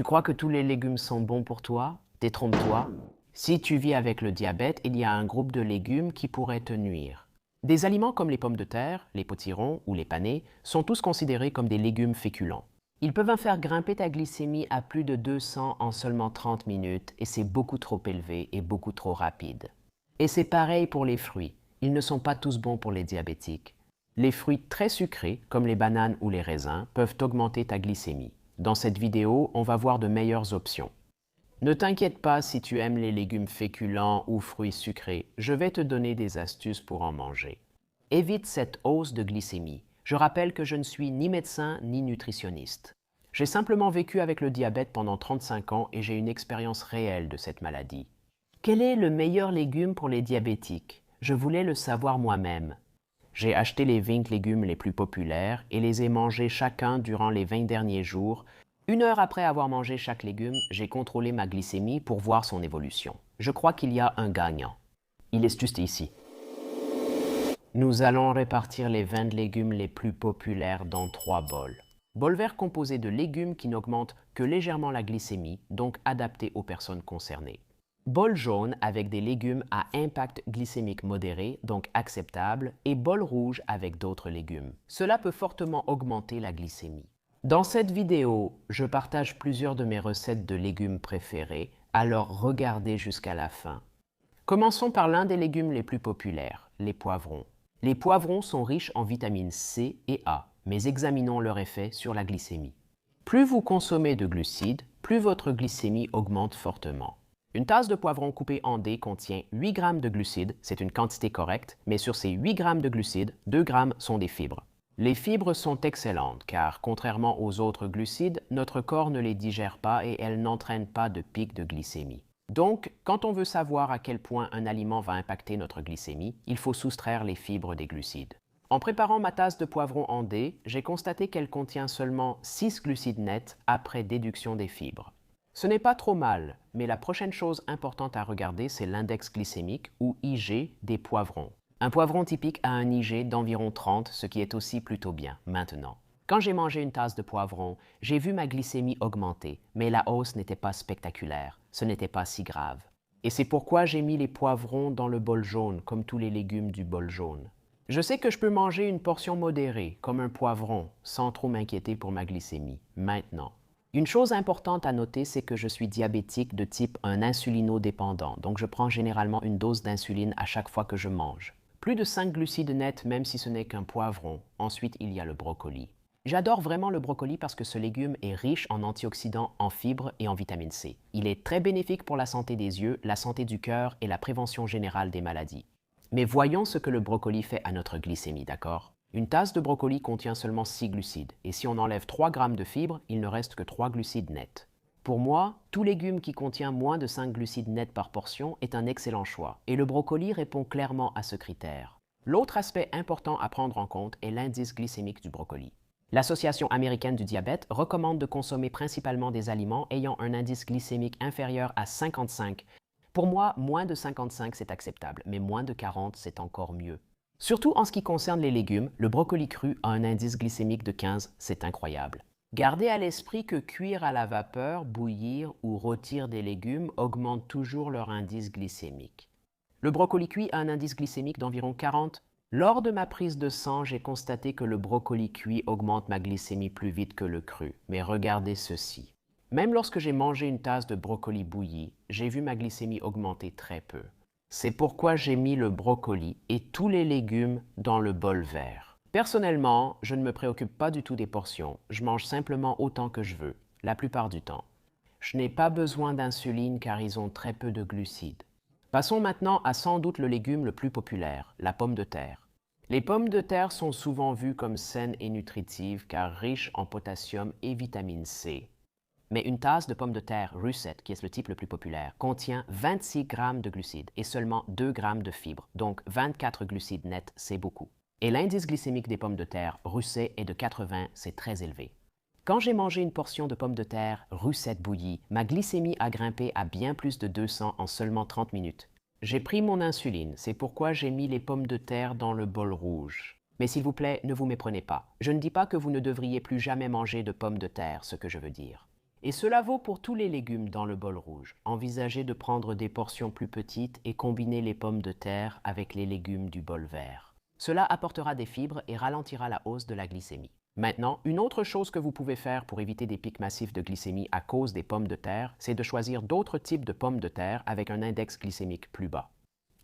Tu crois que tous les légumes sont bons pour toi? Détrompe-toi. Si tu vis avec le diabète, il y a un groupe de légumes qui pourraient te nuire. Des aliments comme les pommes de terre, les potirons ou les panais sont tous considérés comme des légumes féculents. Ils peuvent faire grimper ta glycémie à plus de 200 en seulement 30 minutes et c'est beaucoup trop élevé et beaucoup trop rapide. Et c'est pareil pour les fruits. Ils ne sont pas tous bons pour les diabétiques. Les fruits très sucrés, comme les bananes ou les raisins, peuvent augmenter ta glycémie. Dans cette vidéo, on va voir de meilleures options. Ne t'inquiète pas si tu aimes les légumes féculents ou fruits sucrés, je vais te donner des astuces pour en manger. Évite cette hausse de glycémie. Je rappelle que je ne suis ni médecin ni nutritionniste. J'ai simplement vécu avec le diabète pendant 35 ans et j'ai une expérience réelle de cette maladie. Quel est le meilleur légume pour les diabétiques? Je voulais le savoir moi-même. J'ai acheté les 20 légumes les plus populaires et les ai mangés chacun durant les 20 derniers jours. 1 heure après avoir mangé chaque légume, j'ai contrôlé ma glycémie pour voir son évolution. Je crois qu'il y a un gagnant. Il est juste ici. Nous allons répartir les 20 légumes les plus populaires dans 3 bols. Bol vert composé de légumes qui n'augmentent que légèrement la glycémie, donc adapté aux personnes concernées. Bol jaune avec des légumes à impact glycémique modéré, donc acceptable, et bol rouge avec d'autres légumes. Cela peut fortement augmenter la glycémie. Dans cette vidéo, je partage plusieurs de mes recettes de légumes préférés, alors regardez jusqu'à la fin. Commençons par l'un des légumes les plus populaires, les poivrons. Les poivrons sont riches en vitamines C et A, mais examinons leur effet sur la glycémie. Plus vous consommez de glucides, plus votre glycémie augmente fortement. Une tasse de poivron coupé en dés contient 8 g de glucides, c'est une quantité correcte, mais sur ces 8 g de glucides, 2 g sont des fibres. Les fibres sont excellentes car, contrairement aux autres glucides, notre corps ne les digère pas et elles n'entraînent pas de pic de glycémie. Donc, quand on veut savoir à quel point un aliment va impacter notre glycémie, il faut soustraire les fibres des glucides. En préparant ma tasse de poivron en dés, j'ai constaté qu'elle contient seulement 6 glucides nets après déduction des fibres. Ce n'est pas trop mal, mais la prochaine chose importante à regarder, c'est l'index glycémique ou IG des poivrons. Un poivron typique a un IG d'environ 30, ce qui est aussi plutôt bien maintenant. Quand j'ai mangé une tasse de poivron, j'ai vu ma glycémie augmenter, mais la hausse n'était pas spectaculaire, ce n'était pas si grave. Et c'est pourquoi j'ai mis les poivrons dans le bol jaune, comme tous les légumes du bol jaune. Je sais que je peux manger une portion modérée, comme un poivron, sans trop m'inquiéter pour ma glycémie, maintenant. Une chose importante à noter, c'est que je suis diabétique de type 1 insulinodépendant, donc je prends généralement une dose d'insuline à chaque fois que je mange. Plus de 5 glucides nets même si ce n'est qu'un poivron. Ensuite, il y a le brocoli. J'adore vraiment le brocoli parce que ce légume est riche en antioxydants, en fibres et en vitamine C. Il est très bénéfique pour la santé des yeux, la santé du cœur et la prévention générale des maladies. Mais voyons ce que le brocoli fait à notre glycémie, d'accord? Une tasse de brocoli contient seulement 6 glucides, et si on enlève 3 g de fibres, il ne reste que 3 glucides nets. Pour moi, tout légume qui contient moins de 5 glucides nets par portion est un excellent choix, et le brocoli répond clairement à ce critère. L'autre aspect important à prendre en compte est l'indice glycémique du brocoli. L'Association américaine du diabète recommande de consommer principalement des aliments ayant un indice glycémique inférieur à 55. Pour moi, moins de 55 c'est acceptable, mais moins de 40 c'est encore mieux. Surtout en ce qui concerne les légumes, le brocoli cru a un indice glycémique de 15, c'est incroyable. Gardez à l'esprit que cuire à la vapeur, bouillir ou rôtir des légumes augmente toujours leur indice glycémique. Le brocoli cuit a un indice glycémique d'environ 40. Lors de ma prise de sang, j'ai constaté que le brocoli cuit augmente ma glycémie plus vite que le cru. Mais regardez ceci. Même lorsque j'ai mangé une tasse de brocoli bouilli, j'ai vu ma glycémie augmenter très peu. C'est pourquoi j'ai mis le brocoli et tous les légumes dans le bol vert. Personnellement, je ne me préoccupe pas du tout des portions. Je mange simplement autant que je veux, la plupart du temps. Je n'ai pas besoin d'insuline car ils ont très peu de glucides. Passons maintenant à sans doute le légume le plus populaire, la pomme de terre. Les pommes de terre sont souvent vues comme saines et nutritives car riches en potassium et vitamine C. Mais une tasse de pommes de terre Russet, qui est le type le plus populaire, contient 26 g de glucides et seulement 2 g de fibres, donc 24 glucides nets, c'est beaucoup. Et l'indice glycémique des pommes de terre Russet est de 80, c'est très élevé. Quand j'ai mangé une portion de pommes de terre Russet bouillie, ma glycémie a grimpé à bien plus de 200 en seulement 30 minutes. J'ai pris mon insuline, c'est pourquoi j'ai mis les pommes de terre dans le bol rouge. Mais s'il vous plaît, ne vous méprenez pas. Je ne dis pas que vous ne devriez plus jamais manger de pommes de terre, ce que je veux dire. Et cela vaut pour tous les légumes dans le bol rouge. Envisagez de prendre des portions plus petites et combiner les pommes de terre avec les légumes du bol vert. Cela apportera des fibres et ralentira la hausse de la glycémie. Maintenant, une autre chose que vous pouvez faire pour éviter des pics massifs de glycémie à cause des pommes de terre, c'est de choisir d'autres types de pommes de terre avec un index glycémique plus bas.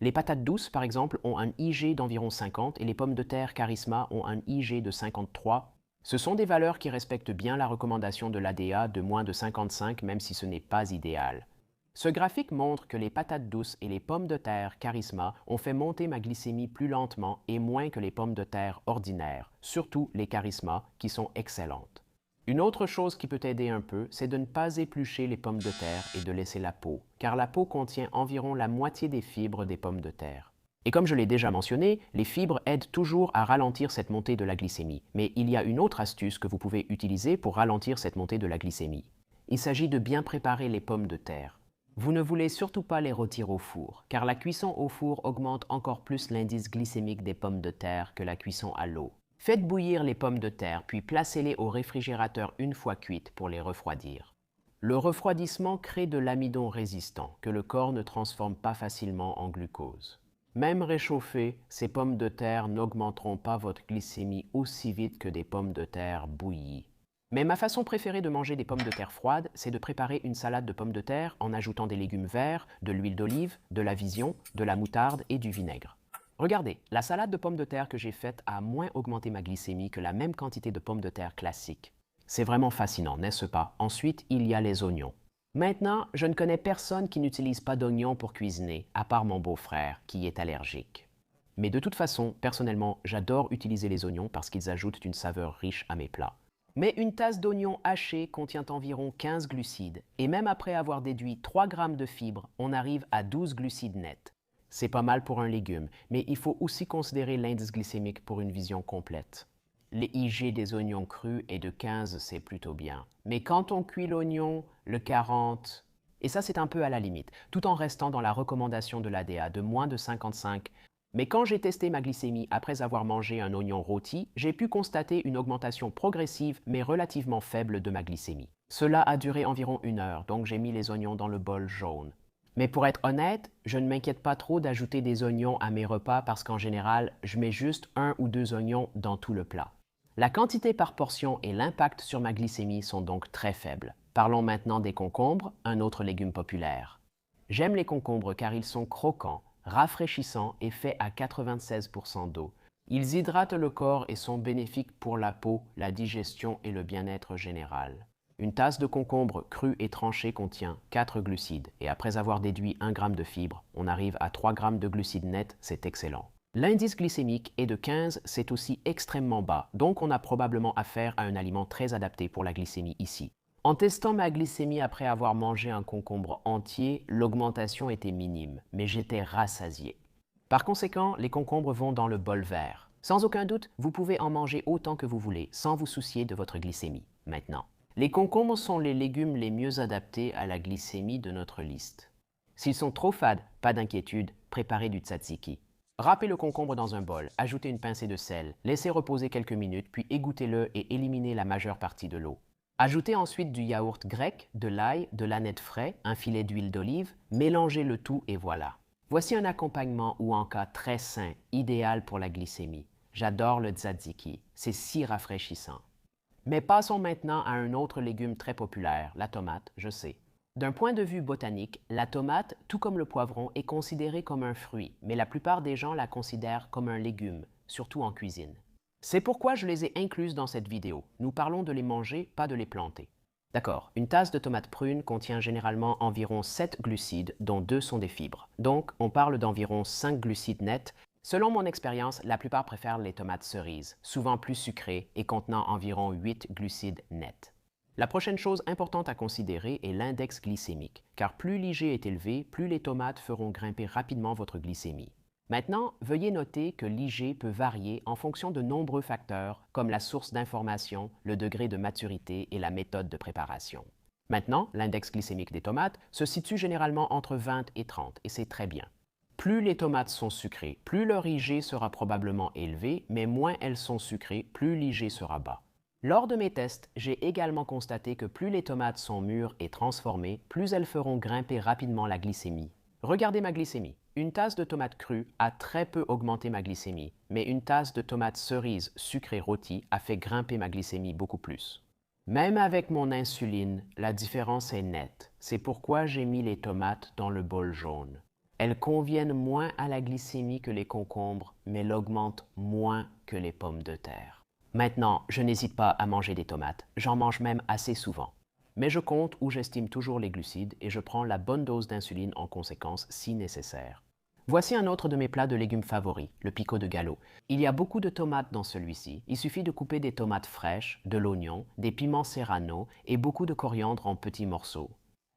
Les patates douces, par exemple, ont un IG d'environ 50 et les pommes de terre Charisma ont un IG de 53. Ce sont des valeurs qui respectent bien la recommandation de l'ADA de moins de 55, même si ce n'est pas idéal. Ce graphique montre que les patates douces et les pommes de terre Charisma ont fait monter ma glycémie plus lentement et moins que les pommes de terre ordinaires, surtout les Charisma, qui sont excellentes. Une autre chose qui peut aider un peu, c'est de ne pas éplucher les pommes de terre et de laisser la peau, car la peau contient environ la moitié des fibres des pommes de terre. Et comme je l'ai déjà mentionné, les fibres aident toujours à ralentir cette montée de la glycémie. Mais il y a une autre astuce que vous pouvez utiliser pour ralentir cette montée de la glycémie. Il s'agit de bien préparer les pommes de terre. Vous ne voulez surtout pas les rôtir au four, car la cuisson au four augmente encore plus l'indice glycémique des pommes de terre que la cuisson à l'eau. Faites bouillir les pommes de terre, puis placez-les au réfrigérateur une fois cuites pour les refroidir. Le refroidissement crée de l'amidon résistant, que le corps ne transforme pas facilement en glucose. Même réchauffées, ces pommes de terre n'augmenteront pas votre glycémie aussi vite que des pommes de terre bouillies. Mais ma façon préférée de manger des pommes de terre froides, c'est de préparer une salade de pommes de terre en ajoutant des légumes verts, de l'huile d'olive, de la vision, de la moutarde et du vinaigre. Regardez, la salade de pommes de terre que j'ai faite a moins augmenté ma glycémie que la même quantité de pommes de terre classiques. C'est vraiment fascinant, n'est-ce pas? Ensuite, il y a les oignons. Maintenant, je ne connais personne qui n'utilise pas d'oignons pour cuisiner, à part mon beau-frère, qui est allergique. Mais de toute façon, personnellement, j'adore utiliser les oignons parce qu'ils ajoutent une saveur riche à mes plats. Mais une tasse d'oignons hachés contient environ 15 glucides, et même après avoir déduit 3 grammes de fibres, on arrive à 12 glucides nets. C'est pas mal pour un légume, mais il faut aussi considérer l'indice glycémique pour une vision complète. Les IG des oignons crus est de 15, c'est plutôt bien. Mais quand on cuit l'oignon, le 40, et ça c'est un peu à la limite, tout en restant dans la recommandation de l'ADA de moins de 55. Mais quand j'ai testé ma glycémie après avoir mangé un oignon rôti, j'ai pu constater une augmentation progressive mais relativement faible de ma glycémie. Cela a duré environ 1 heure, donc j'ai mis les oignons dans le bol jaune. Mais pour être honnête, je ne m'inquiète pas trop d'ajouter des oignons à mes repas parce qu'en général, je mets juste 1 ou 2 oignons dans tout le plat. La quantité par portion et l'impact sur ma glycémie sont donc très faibles. Parlons maintenant des concombres, un autre légume populaire. J'aime les concombres car ils sont croquants, rafraîchissants et faits à 96% d'eau. Ils hydratent le corps et sont bénéfiques pour la peau, la digestion et le bien-être général. Une tasse de concombre cru et tranché contient 4 glucides et après avoir déduit 1 g de fibres, on arrive à 3 g de glucides nets, c'est excellent. L'indice glycémique est de 15, c'est aussi extrêmement bas, donc on a probablement affaire à un aliment très adapté pour la glycémie ici. En testant ma glycémie après avoir mangé un concombre entier, l'augmentation était minime, mais j'étais rassasié. Par conséquent, les concombres vont dans le bol vert. Sans aucun doute, vous pouvez en manger autant que vous voulez, sans vous soucier de votre glycémie. Maintenant, les concombres sont les légumes les mieux adaptés à la glycémie de notre liste. S'ils sont trop fades, pas d'inquiétude, préparez du tzatziki. Râpez le concombre dans un bol, ajoutez une pincée de sel, laissez reposer quelques minutes, puis égouttez-le et éliminez la majeure partie de l'eau. Ajoutez ensuite du yaourt grec, de l'ail, de l'aneth frais, un filet d'huile d'olive, mélangez le tout et voilà. Voici un accompagnement ou en cas très sain, idéal pour la glycémie. J'adore le tzatziki, c'est si rafraîchissant. Mais passons maintenant à un autre légume très populaire, la tomate, je sais. D'un point de vue botanique, la tomate, tout comme le poivron, est considérée comme un fruit, mais la plupart des gens la considèrent comme un légume, surtout en cuisine. C'est pourquoi je les ai incluses dans cette vidéo. Nous parlons de les manger, pas de les planter. D'accord, une tasse de tomates prunes contient généralement environ 7 glucides, dont 2 sont des fibres. Donc, on parle d'environ 5 glucides nets. Selon mon expérience, la plupart préfèrent les tomates cerises, souvent plus sucrées et contenant environ 8 glucides nets. La prochaine chose importante à considérer est l'index glycémique, car plus l'IG est élevé, plus les tomates feront grimper rapidement votre glycémie. Maintenant, veuillez noter que l'IG peut varier en fonction de nombreux facteurs, comme la source d'information, le degré de maturité et la méthode de préparation. Maintenant, l'index glycémique des tomates se situe généralement entre 20 et 30, et c'est très bien. Plus les tomates sont sucrées, plus leur IG sera probablement élevé, mais moins elles sont sucrées, plus l'IG sera bas. Lors de mes tests, j'ai également constaté que plus les tomates sont mûres et transformées, plus elles feront grimper rapidement la glycémie. Regardez ma glycémie. Une tasse de tomates crues a très peu augmenté ma glycémie, mais une tasse de tomates cerises sucrées rôties a fait grimper ma glycémie beaucoup plus. Même avec mon insuline, la différence est nette. C'est pourquoi j'ai mis les tomates dans le bol jaune. Elles conviennent moins à la glycémie que les concombres, mais l'augmentent moins que les pommes de terre. Maintenant, je n'hésite pas à manger des tomates. J'en mange même assez souvent. Mais je compte ou j'estime toujours les glucides et je prends la bonne dose d'insuline en conséquence si nécessaire. Voici un autre de mes plats de légumes favoris, le pico de gallo. Il y a beaucoup de tomates dans celui-ci. Il suffit de couper des tomates fraîches, de l'oignon, des piments serrano et beaucoup de coriandre en petits morceaux.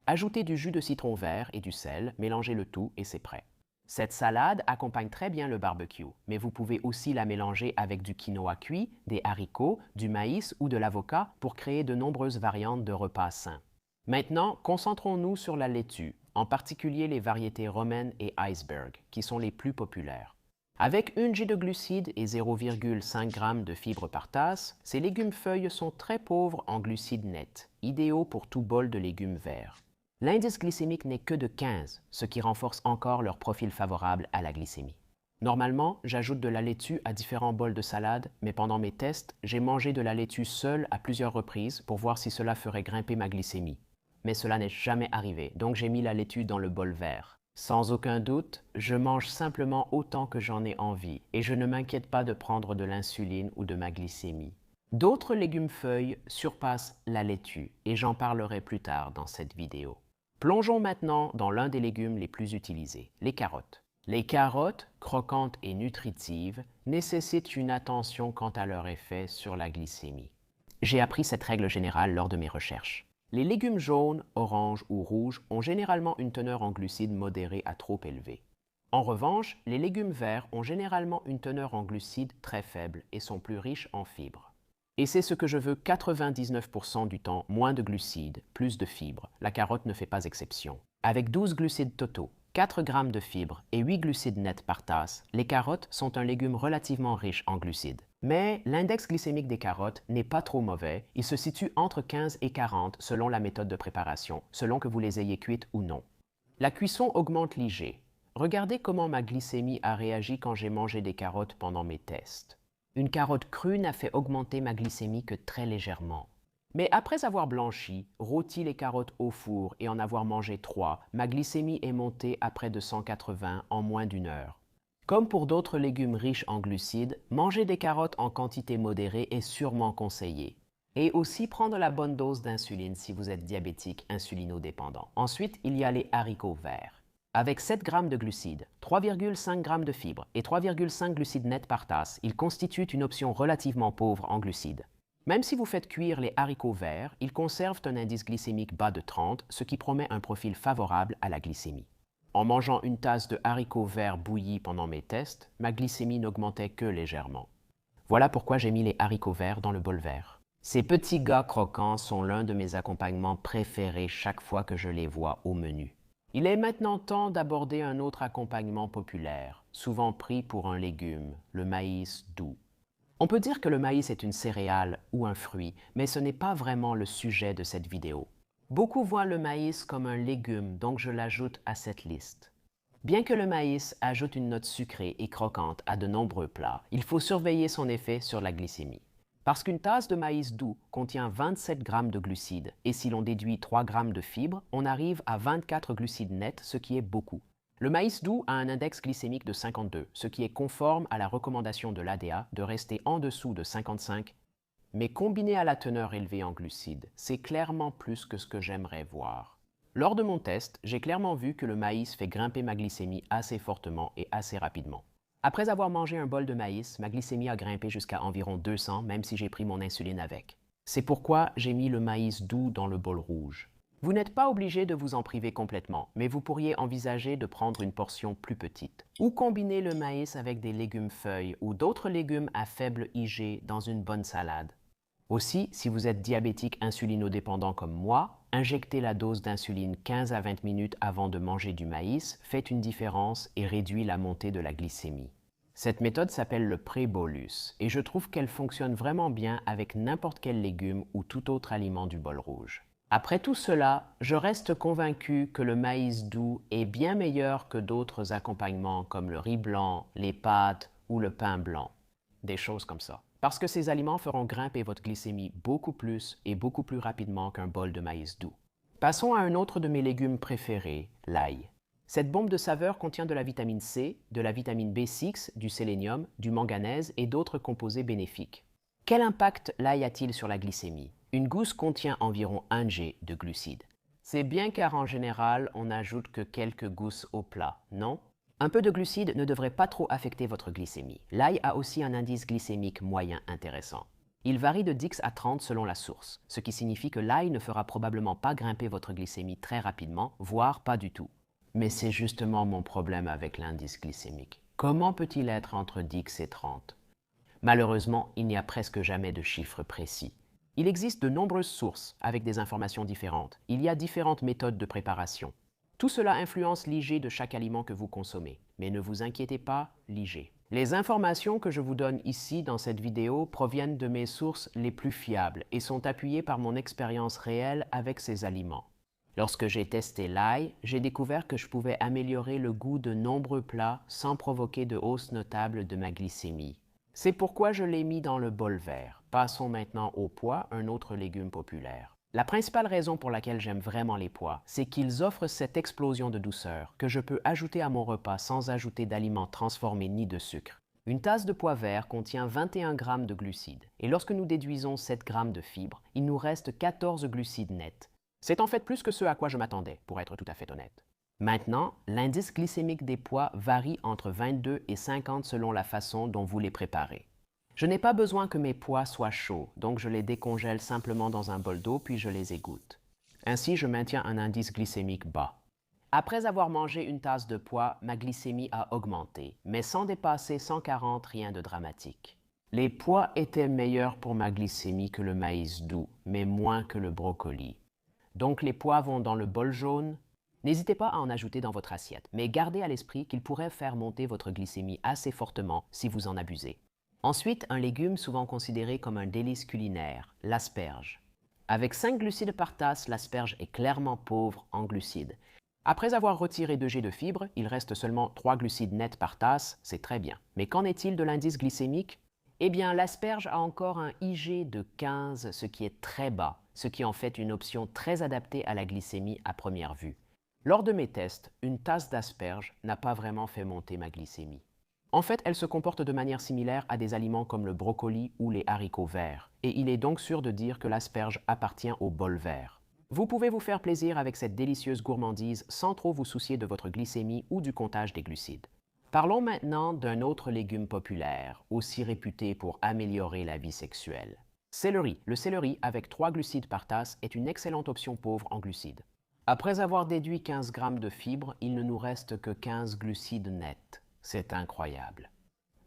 Ajoutez du jus de citron vert et du sel, mélangez le tout et c'est prêt. Cette salade accompagne très bien le barbecue, mais vous pouvez aussi la mélanger avec du quinoa cuit, des haricots, du maïs ou de l'avocat pour créer de nombreuses variantes de repas sains. Maintenant, concentrons-nous sur la laitue, en particulier les variétés romaines et iceberg, qui sont les plus populaires. Avec 1 g de glucides et 0,5 g de fibres par tasse, ces légumes feuilles sont très pauvres en glucides nets, idéaux pour tout bol de légumes verts. L'indice glycémique n'est que de 15, ce qui renforce encore leur profil favorable à la glycémie. Normalement, j'ajoute de la laitue à différents bols de salade, mais pendant mes tests, j'ai mangé de la laitue seule à plusieurs reprises pour voir si cela ferait grimper ma glycémie. Mais cela n'est jamais arrivé, donc j'ai mis la laitue dans le bol vert. Sans aucun doute, je mange simplement autant que j'en ai envie et je ne m'inquiète pas de prendre de l'insuline ou de ma glycémie. D'autres légumes feuilles surpassent la laitue et j'en parlerai plus tard dans cette vidéo. Plongeons maintenant dans l'un des légumes les plus utilisés, les carottes. Les carottes, croquantes et nutritives, nécessitent une attention quant à leur effet sur la glycémie. J'ai appris cette règle générale lors de mes recherches. Les légumes jaunes, oranges ou rouges ont généralement une teneur en glucides modérée à trop élevée. En revanche, les légumes verts ont généralement une teneur en glucides très faible et sont plus riches en fibres. Et c'est ce que je veux 99% du temps, moins de glucides, plus de fibres. La carotte ne fait pas exception. Avec 12 glucides totaux, 4 g de fibres et 8 glucides nets par tasse, les carottes sont un légume relativement riche en glucides. Mais l'index glycémique des carottes n'est pas trop mauvais, il se situe entre 15 et 40 selon la méthode de préparation, selon que vous les ayez cuites ou non. La cuisson augmente l'IG. Regardez comment ma glycémie a réagi quand j'ai mangé des carottes pendant mes tests. Une carotte crue n'a fait augmenter ma glycémie que très légèrement. Mais après avoir blanchi, rôti les carottes au four et en avoir mangé 3, ma glycémie est montée à près de 180 en moins d'1 heure. Comme pour d'autres légumes riches en glucides, manger des carottes en quantité modérée est sûrement conseillé. Et aussi prendre la bonne dose d'insuline si vous êtes diabétique insulinodépendant. Ensuite, il y a les haricots verts. Avec 7 g de glucides, 3,5 g de fibres et 3,5 glucides nets par tasse, ils constituent une option relativement pauvre en glucides. Même si vous faites cuire les haricots verts, ils conservent un indice glycémique bas de 30, ce qui promet un profil favorable à la glycémie. En mangeant une tasse de haricots verts bouillis pendant mes tests, ma glycémie n'augmentait que légèrement. Voilà pourquoi j'ai mis les haricots verts dans le bol vert. Ces petits gars croquants sont l'un de mes accompagnements préférés chaque fois que je les vois au menu. Il est maintenant temps d'aborder un autre accompagnement populaire, souvent pris pour un légume, le maïs doux. On peut dire que le maïs est une céréale ou un fruit, mais ce n'est pas vraiment le sujet de cette vidéo. Beaucoup voient le maïs comme un légume, donc je l'ajoute à cette liste. Bien que le maïs ajoute une note sucrée et croquante à de nombreux plats, il faut surveiller son effet sur la glycémie. Parce qu'une tasse de maïs doux contient 27 g de glucides, et si l'on déduit 3 g de fibres, on arrive à 24 glucides nets, ce qui est beaucoup. Le maïs doux a un index glycémique de 52, ce qui est conforme à la recommandation de l'ADA de rester en dessous de 55. Mais combiné à la teneur élevée en glucides, c'est clairement plus que ce que j'aimerais voir. Lors de mon test, j'ai clairement vu que le maïs fait grimper ma glycémie assez fortement et assez rapidement. Après avoir mangé un bol de maïs, ma glycémie a grimpé jusqu'à environ 200, même si j'ai pris mon insuline avec. C'est pourquoi j'ai mis le maïs doux dans le bol rouge. Vous n'êtes pas obligé de vous en priver complètement, mais vous pourriez envisager de prendre une portion plus petite. Ou combiner le maïs avec des légumes feuilles ou d'autres légumes à faible IG dans une bonne salade. Aussi, si vous êtes diabétique insulinodépendant comme moi, injecter la dose d'insuline 15 à 20 minutes avant de manger du maïs fait une différence et réduit la montée de la glycémie. Cette méthode s'appelle le pré-bolus et je trouve qu'elle fonctionne vraiment bien avec n'importe quel légume ou tout autre aliment du bol rouge. Après tout cela, je reste convaincu que le maïs doux est bien meilleur que d'autres accompagnements comme le riz blanc, les pâtes ou le pain blanc. Des choses comme ça. Parce que ces aliments feront grimper votre glycémie beaucoup plus et beaucoup plus rapidement qu'un bol de maïs doux. Passons à un autre de mes légumes préférés, l'ail. Cette bombe de saveur contient de la vitamine C, de la vitamine B6, du sélénium, du manganèse et d'autres composés bénéfiques. Quel impact l'ail a-t-il sur la glycémie? Une gousse contient environ 1 g de glucides. C'est bien car en général, on n'ajoute que quelques gousses au plat, non? Un peu de glucides ne devrait pas trop affecter votre glycémie. L'ail a aussi un indice glycémique moyen intéressant. Il varie de 10 à 30 selon la source, ce qui signifie que l'ail ne fera probablement pas grimper votre glycémie très rapidement, voire pas du tout. Mais c'est justement mon problème avec l'indice glycémique. Comment peut-il être entre 10 et 30? Malheureusement, il n'y a presque jamais de chiffres précis. Il existe de nombreuses sources avec des informations différentes. Il y a différentes méthodes de préparation. Tout cela influence l'IG de chaque aliment que vous consommez. Mais ne vous inquiétez pas, l'IG. Les informations que je vous donne ici dans cette vidéo proviennent de mes sources les plus fiables et sont appuyées par mon expérience réelle avec ces aliments. Lorsque j'ai testé l'ail, j'ai découvert que je pouvais améliorer le goût de nombreux plats sans provoquer de hausse notable de ma glycémie. C'est pourquoi je l'ai mis dans le bol vert. Passons maintenant aux pois, un autre légume populaire. La principale raison pour laquelle j'aime vraiment les pois, c'est qu'ils offrent cette explosion de douceur que je peux ajouter à mon repas sans ajouter d'aliments transformés ni de sucre. Une tasse de pois verts contient 21 g de glucides, et lorsque nous déduisons 7 g de fibres, il nous reste 14 glucides nets. C'est en fait plus que ce à quoi je m'attendais, pour être tout à fait honnête. Maintenant, l'indice glycémique des pois varie entre 22 et 50 selon la façon dont vous les préparez. Je n'ai pas besoin que mes pois soient chauds, donc je les décongèle simplement dans un bol d'eau puis je les égoutte. Ainsi, je maintiens un indice glycémique bas. Après avoir mangé une tasse de pois, ma glycémie a augmenté, mais sans dépasser 140, rien de dramatique. Les pois étaient meilleurs pour ma glycémie que le maïs doux, mais moins que le brocoli. Donc les pois vont dans le bol jaune. N'hésitez pas à en ajouter dans votre assiette, mais gardez à l'esprit qu'ils pourraient faire monter votre glycémie assez fortement si vous en abusez. Ensuite, un légume souvent considéré comme un délice culinaire, l'asperge. Avec 5 glucides par tasse, l'asperge est clairement pauvre en glucides. Après avoir retiré 2 g de fibres, il reste seulement 3 glucides nets par tasse, c'est très bien. Mais qu'en est-il de l'indice glycémique? Eh bien, l'asperge a encore un IG de 15, ce qui est très bas, ce qui en fait une option très adaptée à la glycémie à première vue. Lors de mes tests, une tasse d'asperge n'a pas vraiment fait monter ma glycémie. En fait, elle se comporte de manière similaire à des aliments comme le brocoli ou les haricots verts, et il est donc sûr de dire que l'asperge appartient au bol vert. Vous pouvez vous faire plaisir avec cette délicieuse gourmandise sans trop vous soucier de votre glycémie ou du comptage des glucides. Parlons maintenant d'un autre légume populaire, aussi réputé pour améliorer la vie sexuelle. Céleri. Le céleri, avec 3 glucides par tasse, est une excellente option pauvre en glucides. Après avoir déduit 15 g de fibres, il ne nous reste que 15 glucides nets. C'est incroyable.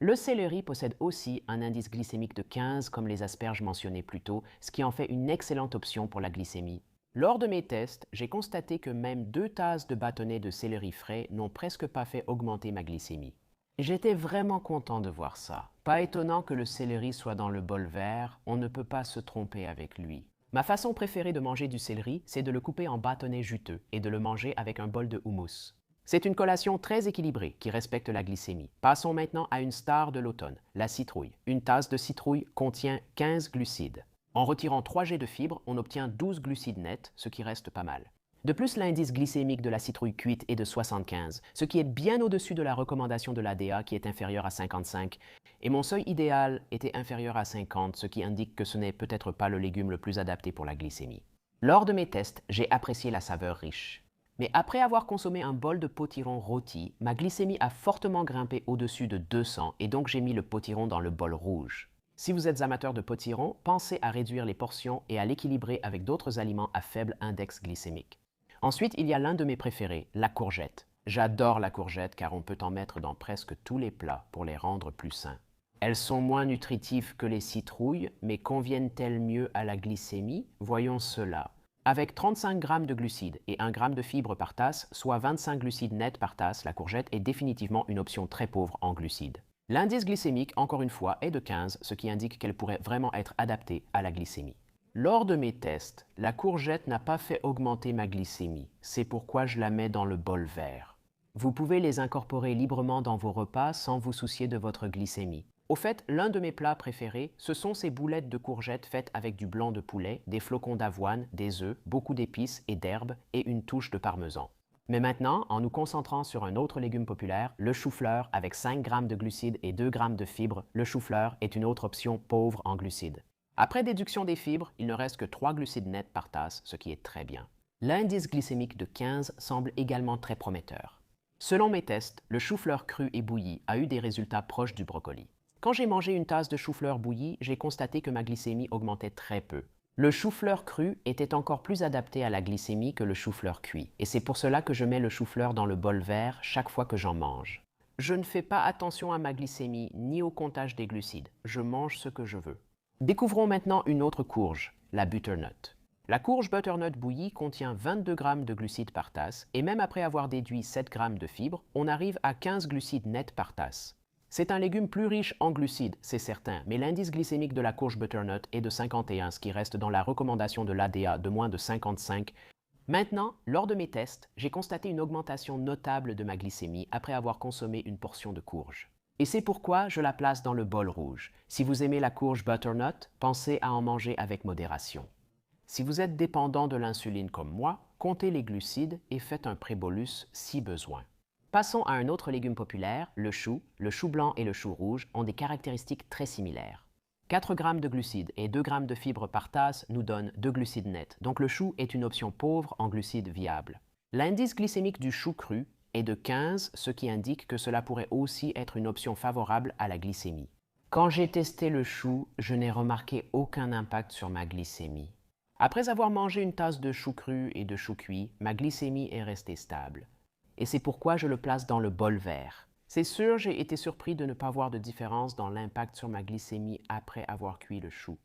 Le céleri possède aussi un indice glycémique de 15 comme les asperges mentionnées plus tôt, ce qui en fait une excellente option pour la glycémie. Lors de mes tests, j'ai constaté que même 2 tasses de bâtonnets de céleri frais n'ont presque pas fait augmenter ma glycémie. J'étais vraiment content de voir ça. Pas étonnant que le céleri soit dans le bol vert, on ne peut pas se tromper avec lui. Ma façon préférée de manger du céleri, c'est de le couper en bâtonnets juteux et de le manger avec un bol de houmous. C'est une collation très équilibrée qui respecte la glycémie. Passons maintenant à une star de l'automne, la citrouille. Une tasse de citrouille contient 15 glucides. En retirant 3 g de fibres, on obtient 12 glucides nets, ce qui reste pas mal. De plus, l'indice glycémique de la citrouille cuite est de 75, ce qui est bien au-dessus de la recommandation de l'ADA qui est inférieure à 55, et mon seuil idéal était inférieur à 50, ce qui indique que ce n'est peut-être pas le légume le plus adapté pour la glycémie. Lors de mes tests, j'ai apprécié la saveur riche. Mais après avoir consommé un bol de potiron rôti, ma glycémie a fortement grimpé au-dessus de 200 et donc j'ai mis le potiron dans le bol rouge. Si vous êtes amateur de potiron, pensez à réduire les portions et à l'équilibrer avec d'autres aliments à faible index glycémique. Ensuite, il y a l'un de mes préférés, la courgette. J'adore la courgette car on peut en mettre dans presque tous les plats pour les rendre plus sains. Elles sont moins nutritives que les citrouilles, mais conviennent-elles mieux à la glycémie? Voyons cela. Avec 35 g de glucides et 1 g de fibres par tasse, soit 25 glucides nets par tasse, la courgette est définitivement une option très pauvre en glucides. L'indice glycémique, encore une fois, est de 15, ce qui indique qu'elle pourrait vraiment être adaptée à la glycémie. Lors de mes tests, la courgette n'a pas fait augmenter ma glycémie. C'est pourquoi je la mets dans le bol vert. Vous pouvez les incorporer librement dans vos repas sans vous soucier de votre glycémie. Au fait, l'un de mes plats préférés, ce sont ces boulettes de courgettes faites avec du blanc de poulet, des flocons d'avoine, des œufs, beaucoup d'épices et d'herbes et une touche de parmesan. Mais maintenant, en nous concentrant sur un autre légume populaire, le chou-fleur avec 5 g de glucides et 2 g de fibres, le chou-fleur est une autre option pauvre en glucides. Après déduction des fibres, il ne reste que 3 glucides nets par tasse, ce qui est très bien. L'indice glycémique de 15 semble également très prometteur. Selon mes tests, le chou-fleur cru et bouilli a eu des résultats proches du brocoli. Quand j'ai mangé une tasse de chou-fleur bouilli, j'ai constaté que ma glycémie augmentait très peu. Le chou-fleur cru était encore plus adapté à la glycémie que le chou-fleur cuit, et c'est pour cela que je mets le chou-fleur dans le bol vert chaque fois que j'en mange. Je ne fais pas attention à ma glycémie ni au comptage des glucides, je mange ce que je veux. Découvrons maintenant une autre courge, la butternut. La courge butternut bouillie contient 22 g de glucides par tasse, et même après avoir déduit 7 g de fibres, on arrive à 15 glucides nets par tasse. C'est un légume plus riche en glucides, c'est certain, mais l'indice glycémique de la courge butternut est de 51, ce qui reste dans la recommandation de l'ADA de moins de 55. Maintenant, lors de mes tests, j'ai constaté une augmentation notable de ma glycémie après avoir consommé une portion de courge. Et c'est pourquoi je la place dans le bol rouge. Si vous aimez la courge butternut, pensez à en manger avec modération. Si vous êtes dépendant de l'insuline comme moi, comptez les glucides et faites un prébolus si besoin. Passons à un autre légume populaire, le chou blanc et le chou rouge ont des caractéristiques très similaires. 4 g de glucides et 2 g de fibres par tasse nous donnent 2 glucides nets, donc le chou est une option pauvre en glucides viables. L'indice glycémique du chou cru est de 15, ce qui indique que cela pourrait aussi être une option favorable à la glycémie. Quand j'ai testé le chou, je n'ai remarqué aucun impact sur ma glycémie. Après avoir mangé une tasse de chou cru et de chou cuit, ma glycémie est restée stable. Et c'est pourquoi je le place dans le bol vert. C'est sûr, j'ai été surpris de ne pas voir de différence dans l'impact sur ma glycémie après avoir cuit le chou.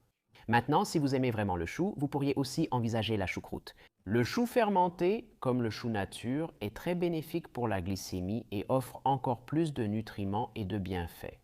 Maintenant, si vous aimez vraiment le chou, vous pourriez aussi envisager la choucroute. Le chou fermenté, comme le chou nature, est très bénéfique pour la glycémie et offre encore plus de nutriments et de bienfaits.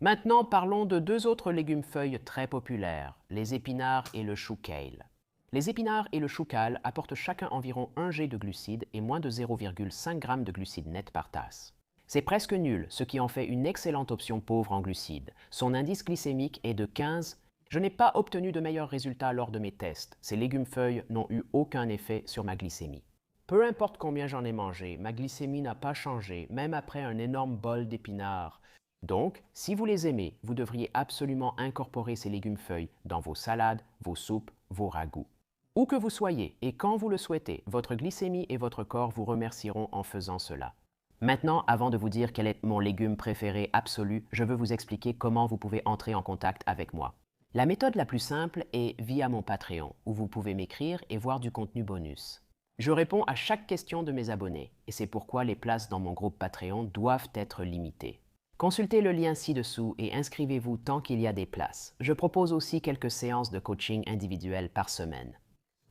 Maintenant, parlons de deux autres légumes-feuilles très populaires, les épinards et le chou kale. Les épinards et le chou kale apportent chacun environ 1 g de glucides et moins de 0,5 g de glucides nets par tasse. C'est presque nul, ce qui en fait une excellente option pauvre en glucides. Son indice glycémique est de 15. Je n'ai pas obtenu de meilleurs résultats lors de mes tests. Ces légumes-feuilles n'ont eu aucun effet sur ma glycémie. Peu importe combien j'en ai mangé, ma glycémie n'a pas changé, même après un énorme bol d'épinards. Donc, si vous les aimez, vous devriez absolument incorporer ces légumes-feuilles dans vos salades, vos soupes, vos ragoûts. Où que vous soyez et quand vous le souhaitez, votre glycémie et votre corps vous remercieront en faisant cela. Maintenant, avant de vous dire quel est mon légume préféré absolu, je veux vous expliquer comment vous pouvez entrer en contact avec moi. La méthode la plus simple est via mon Patreon, où vous pouvez m'écrire et voir du contenu bonus. Je réponds à chaque question de mes abonnés, et c'est pourquoi les places dans mon groupe Patreon doivent être limitées. Consultez le lien ci-dessous et inscrivez-vous tant qu'il y a des places. Je propose aussi quelques séances de coaching individuel par semaine.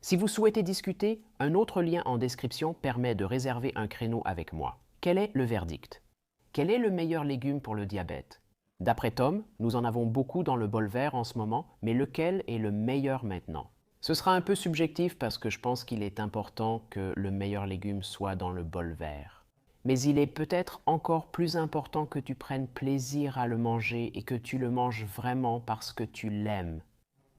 Si vous souhaitez discuter, un autre lien en description permet de réserver un créneau avec moi. Quel est le verdict? Quel est le meilleur légume pour le diabète? D'après Tom, nous en avons beaucoup dans le bol vert en ce moment, mais lequel est le meilleur maintenant? Ce sera un peu subjectif parce que je pense qu'il est important que le meilleur légume soit dans le bol vert. Mais il est peut-être encore plus important que tu prennes plaisir à le manger et que tu le manges vraiment parce que tu l'aimes.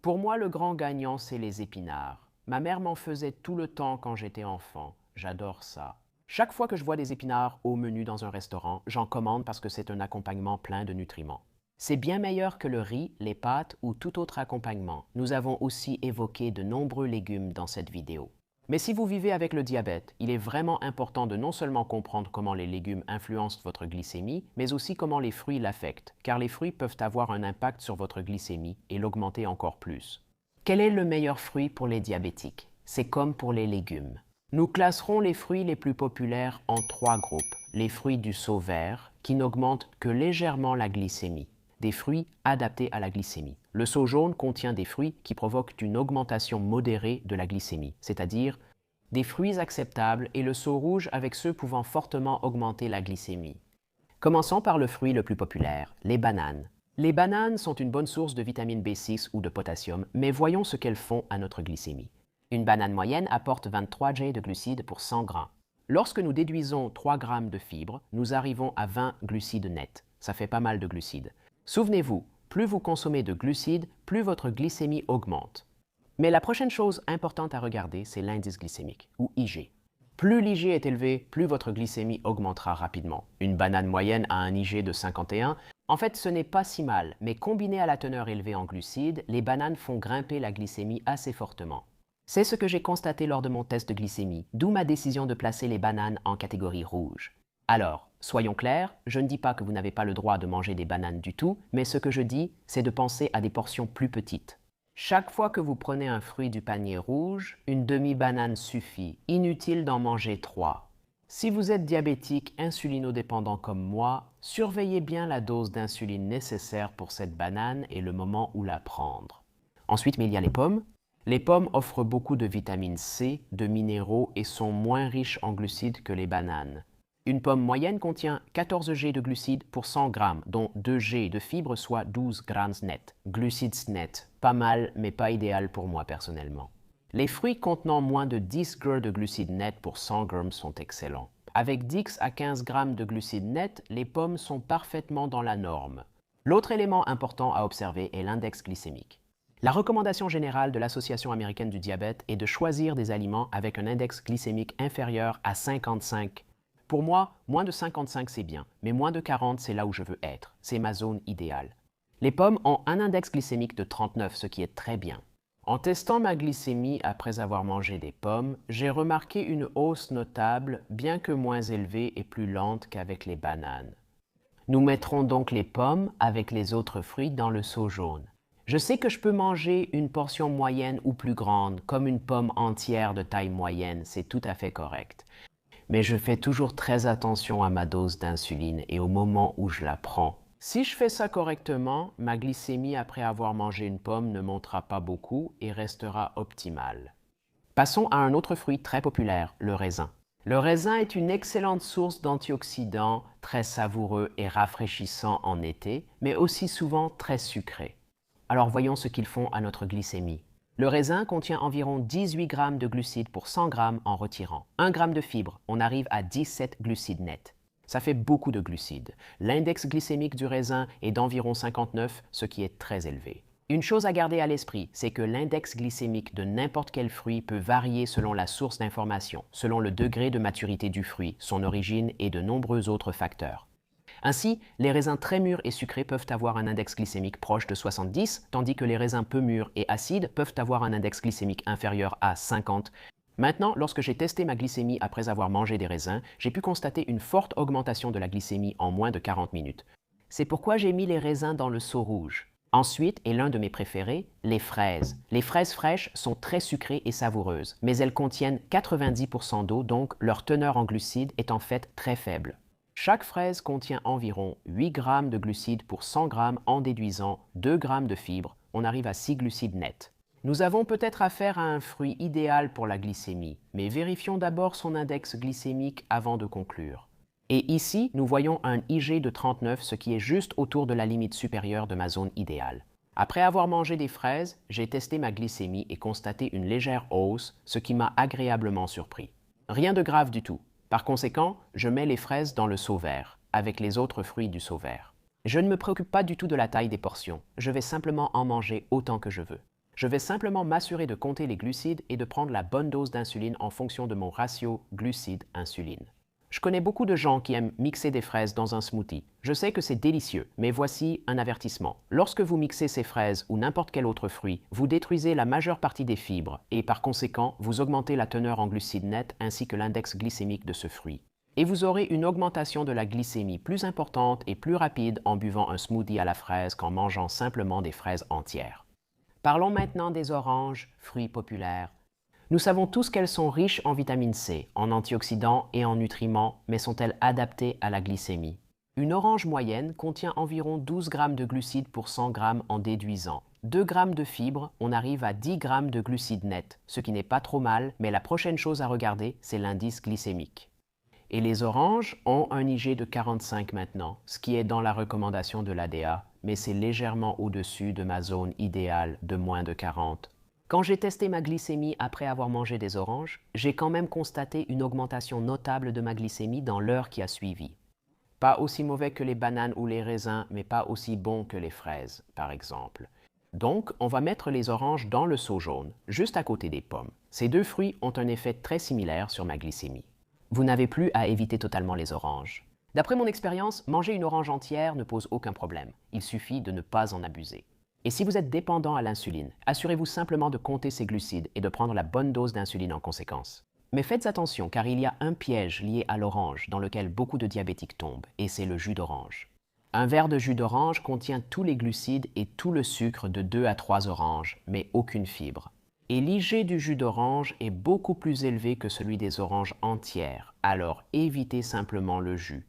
Pour moi, le grand gagnant, c'est les épinards. Ma mère m'en faisait tout le temps quand j'étais enfant. J'adore ça. Chaque fois que je vois des épinards au menu dans un restaurant, j'en commande parce que c'est un accompagnement plein de nutriments. C'est bien meilleur que le riz, les pâtes ou tout autre accompagnement. Nous avons aussi évoqué de nombreux légumes dans cette vidéo. Mais si vous vivez avec le diabète, il est vraiment important de non seulement comprendre comment les légumes influencent votre glycémie, mais aussi comment les fruits l'affectent, car les fruits peuvent avoir un impact sur votre glycémie et l'augmenter encore plus. Quel est le meilleur fruit pour les diabétiques? C'est comme pour les légumes. Nous classerons les fruits les plus populaires en 3 groupes. Les fruits du seau vert, qui n'augmentent que légèrement la glycémie. Des fruits adaptés à la glycémie. Le seau jaune contient des fruits qui provoquent une augmentation modérée de la glycémie, c'est-à-dire des fruits acceptables, et le seau rouge avec ceux pouvant fortement augmenter la glycémie. Commençons par le fruit le plus populaire, les bananes. Les bananes sont une bonne source de vitamine B6 ou de potassium, mais voyons ce qu'elles font à notre glycémie. Une banane moyenne apporte 23 G de glucides pour 100 grammes. Lorsque nous déduisons 3 grammes de fibres, nous arrivons à 20 glucides nets. Ça fait pas mal de glucides. Souvenez-vous, plus vous consommez de glucides, plus votre glycémie augmente. Mais la prochaine chose importante à regarder, c'est l'indice glycémique, ou IG. Plus l'IG est élevé, plus votre glycémie augmentera rapidement. Une banane moyenne a un IG de 51. En fait, ce n'est pas si mal, mais combiné à la teneur élevée en glucides, les bananes font grimper la glycémie assez fortement. C'est ce que j'ai constaté lors de mon test de glycémie, d'où ma décision de placer les bananes en catégorie rouge. Alors, soyons clairs, je ne dis pas que vous n'avez pas le droit de manger des bananes du tout, mais ce que je dis, c'est de penser à des portions plus petites. Chaque fois que vous prenez un fruit du panier rouge, une demi-banane suffit, inutile d'en manger 3. Si vous êtes diabétique insulinodépendant comme moi, surveillez bien la dose d'insuline nécessaire pour cette banane et le moment où la prendre. Ensuite, il y a les pommes. Les pommes offrent beaucoup de vitamine C, de minéraux et sont moins riches en glucides que les bananes. Une pomme moyenne contient 14 G de glucides pour 100 grammes, dont 2 G de fibres, soit 12 grammes net. Glucides nets, pas mal, mais pas idéal pour moi personnellement. Les fruits contenant moins de 10 g de glucides nets pour 100 grammes sont excellents. Avec 10 à 15 grammes de glucides nets, les pommes sont parfaitement dans la norme. L'autre élément important à observer est l'index glycémique. La recommandation générale de l'Association américaine du diabète est de choisir des aliments avec un index glycémique inférieur à 55. Pour moi, moins de 55 c'est bien, mais moins de 40 c'est là où je veux être. C'est ma zone idéale. Les pommes ont un index glycémique de 39, ce qui est très bien. En testant ma glycémie après avoir mangé des pommes, j'ai remarqué une hausse notable, bien que moins élevée et plus lente qu'avec les bananes. Nous mettrons donc les pommes avec les autres fruits dans le seau jaune. Je sais que je peux manger une portion moyenne ou plus grande, comme une pomme entière de taille moyenne, c'est tout à fait correct. Mais je fais toujours très attention à ma dose d'insuline et au moment où je la prends. Si je fais ça correctement, ma glycémie après avoir mangé une pomme ne montera pas beaucoup et restera optimale. Passons à un autre fruit très populaire, le raisin. Le raisin est une excellente source d'antioxydants, très savoureux et rafraîchissant en été, mais aussi souvent très sucré. Alors voyons ce qu'ils font à notre glycémie. Le raisin contient environ 18 grammes de glucides pour 100 grammes en retirant. 1 gramme de fibres, on arrive à 17 glucides nets. Ça fait beaucoup de glucides. L'index glycémique du raisin est d'environ 59, ce qui est très élevé. Une chose à garder à l'esprit, c'est que l'index glycémique de n'importe quel fruit peut varier selon la source d'information, selon le degré de maturité du fruit, son origine et de nombreux autres facteurs. Ainsi, les raisins très mûrs et sucrés peuvent avoir un index glycémique proche de 70, tandis que les raisins peu mûrs et acides peuvent avoir un index glycémique inférieur à 50. Maintenant, lorsque j'ai testé ma glycémie après avoir mangé des raisins, j'ai pu constater une forte augmentation de la glycémie en moins de 40 minutes. C'est pourquoi j'ai mis les raisins dans le seau rouge. Ensuite, et l'un de mes préférés, les fraises. Les fraises fraîches sont très sucrées et savoureuses, mais elles contiennent 90% d'eau, donc leur teneur en glucides est en fait très faible. Chaque fraise contient environ 8 grammes de glucides pour 100 grammes en déduisant 2 grammes de fibres. On arrive à 6 glucides nets. Nous avons peut-être affaire à un fruit idéal pour la glycémie, mais vérifions d'abord son index glycémique avant de conclure. Et ici, nous voyons un IG de 39, ce qui est juste autour de la limite supérieure de ma zone idéale. Après avoir mangé des fraises, j'ai testé ma glycémie et constaté une légère hausse, ce qui m'a agréablement surpris. Rien de grave du tout. Par conséquent, je mets les fraises dans le seau vert, avec les autres fruits du seau vert. Je ne me préoccupe pas du tout de la taille des portions, je vais simplement en manger autant que je veux. Je vais simplement m'assurer de compter les glucides et de prendre la bonne dose d'insuline en fonction de mon ratio glucides-insuline. Je connais beaucoup de gens qui aiment mixer des fraises dans un smoothie. Je sais que c'est délicieux, mais voici un avertissement. Lorsque vous mixez ces fraises ou n'importe quel autre fruit, vous détruisez la majeure partie des fibres et par conséquent, vous augmentez la teneur en glucides nets ainsi que l'index glycémique de ce fruit. Et vous aurez une augmentation de la glycémie plus importante et plus rapide en buvant un smoothie à la fraise qu'en mangeant simplement des fraises entières. Parlons maintenant des oranges, fruits populaires. Nous savons tous qu'elles sont riches en vitamine C, en antioxydants et en nutriments, mais sont-elles adaptées à la glycémie? Une orange moyenne contient environ 12 grammes de glucides pour 100 grammes en déduisant. 2 grammes de fibres, on arrive à 10 grammes de glucides nets, ce qui n'est pas trop mal, mais la prochaine chose à regarder, c'est l'indice glycémique. Et les oranges ont un IG de 45 maintenant, ce qui est dans la recommandation de l'ADA, mais c'est légèrement au-dessus de ma zone idéale de moins de 40. Quand j'ai testé ma glycémie après avoir mangé des oranges, j'ai quand même constaté une augmentation notable de ma glycémie dans l'heure qui a suivi. Pas aussi mauvais que les bananes ou les raisins, mais pas aussi bon que les fraises, par exemple. Donc, on va mettre les oranges dans le seau jaune, juste à côté des pommes. Ces deux fruits ont un effet très similaire sur ma glycémie. Vous n'avez plus à éviter totalement les oranges. D'après mon expérience, manger une orange entière ne pose aucun problème. Il suffit de ne pas en abuser. Et si vous êtes dépendant à l'insuline, assurez-vous simplement de compter ces glucides et de prendre la bonne dose d'insuline en conséquence. Mais faites attention car il y a un piège lié à l'orange dans lequel beaucoup de diabétiques tombent, et c'est le jus d'orange. Un verre de jus d'orange contient tous les glucides et tout le sucre de 2 à 3 oranges, mais aucune fibre. Et l'IG du jus d'orange est beaucoup plus élevé que celui des oranges entières, alors évitez simplement le jus.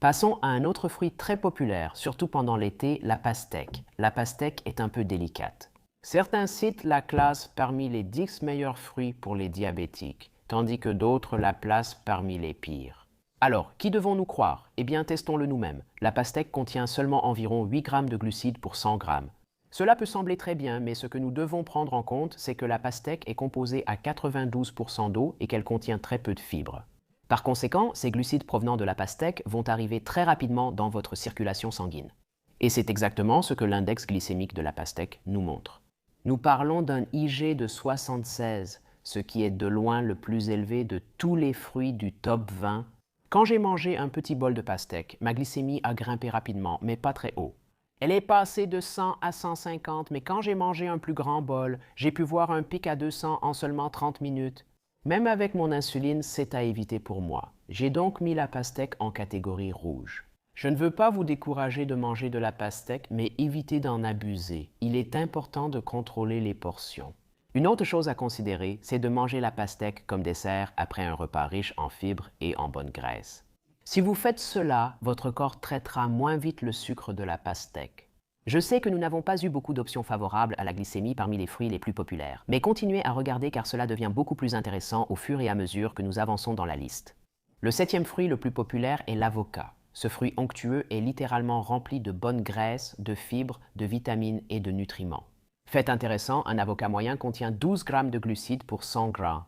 Passons à un autre fruit très populaire, surtout pendant l'été, la pastèque. La pastèque est un peu délicate. Certains citent la classe parmi les 10 meilleurs fruits pour les diabétiques, tandis que d'autres la placent parmi les pires. Alors, qui devons-nous croire? Eh bien, testons-le nous-mêmes. La pastèque contient seulement environ 8 grammes de glucides pour 100 grammes. Cela peut sembler très bien, mais ce que nous devons prendre en compte, c'est que la pastèque est composée à 92% d'eau et qu'elle contient très peu de fibres. Par conséquent, ces glucides provenant de la pastèque vont arriver très rapidement dans votre circulation sanguine. Et c'est exactement ce que l'index glycémique de la pastèque nous montre. Nous parlons d'un IG de 76, ce qui est de loin le plus élevé de tous les fruits du top 20. Quand j'ai mangé un petit bol de pastèque, ma glycémie a grimpé rapidement, mais pas très haut. Elle est passée de 100 à 150, mais quand j'ai mangé un plus grand bol, j'ai pu voir un pic à 200 en seulement 30 minutes. Même avec mon insuline, c'est à éviter pour moi. J'ai donc mis la pastèque en catégorie rouge. Je ne veux pas vous décourager de manger de la pastèque, mais évitez d'en abuser. Il est important de contrôler les portions. Une autre chose à considérer, c'est de manger la pastèque comme dessert après un repas riche en fibres et en bonne graisse. Si vous faites cela, votre corps traitera moins vite le sucre de la pastèque. Je sais que nous n'avons pas eu beaucoup d'options favorables à la glycémie parmi les fruits les plus populaires, mais continuez à regarder car cela devient beaucoup plus intéressant au fur et à mesure que nous avançons dans la liste. Le 7e fruit le plus populaire est l'avocat. Ce fruit onctueux est littéralement rempli de bonnes graisses, de fibres, de vitamines et de nutriments. Fait intéressant, un avocat moyen contient 12 grammes de glucides pour 100 grammes.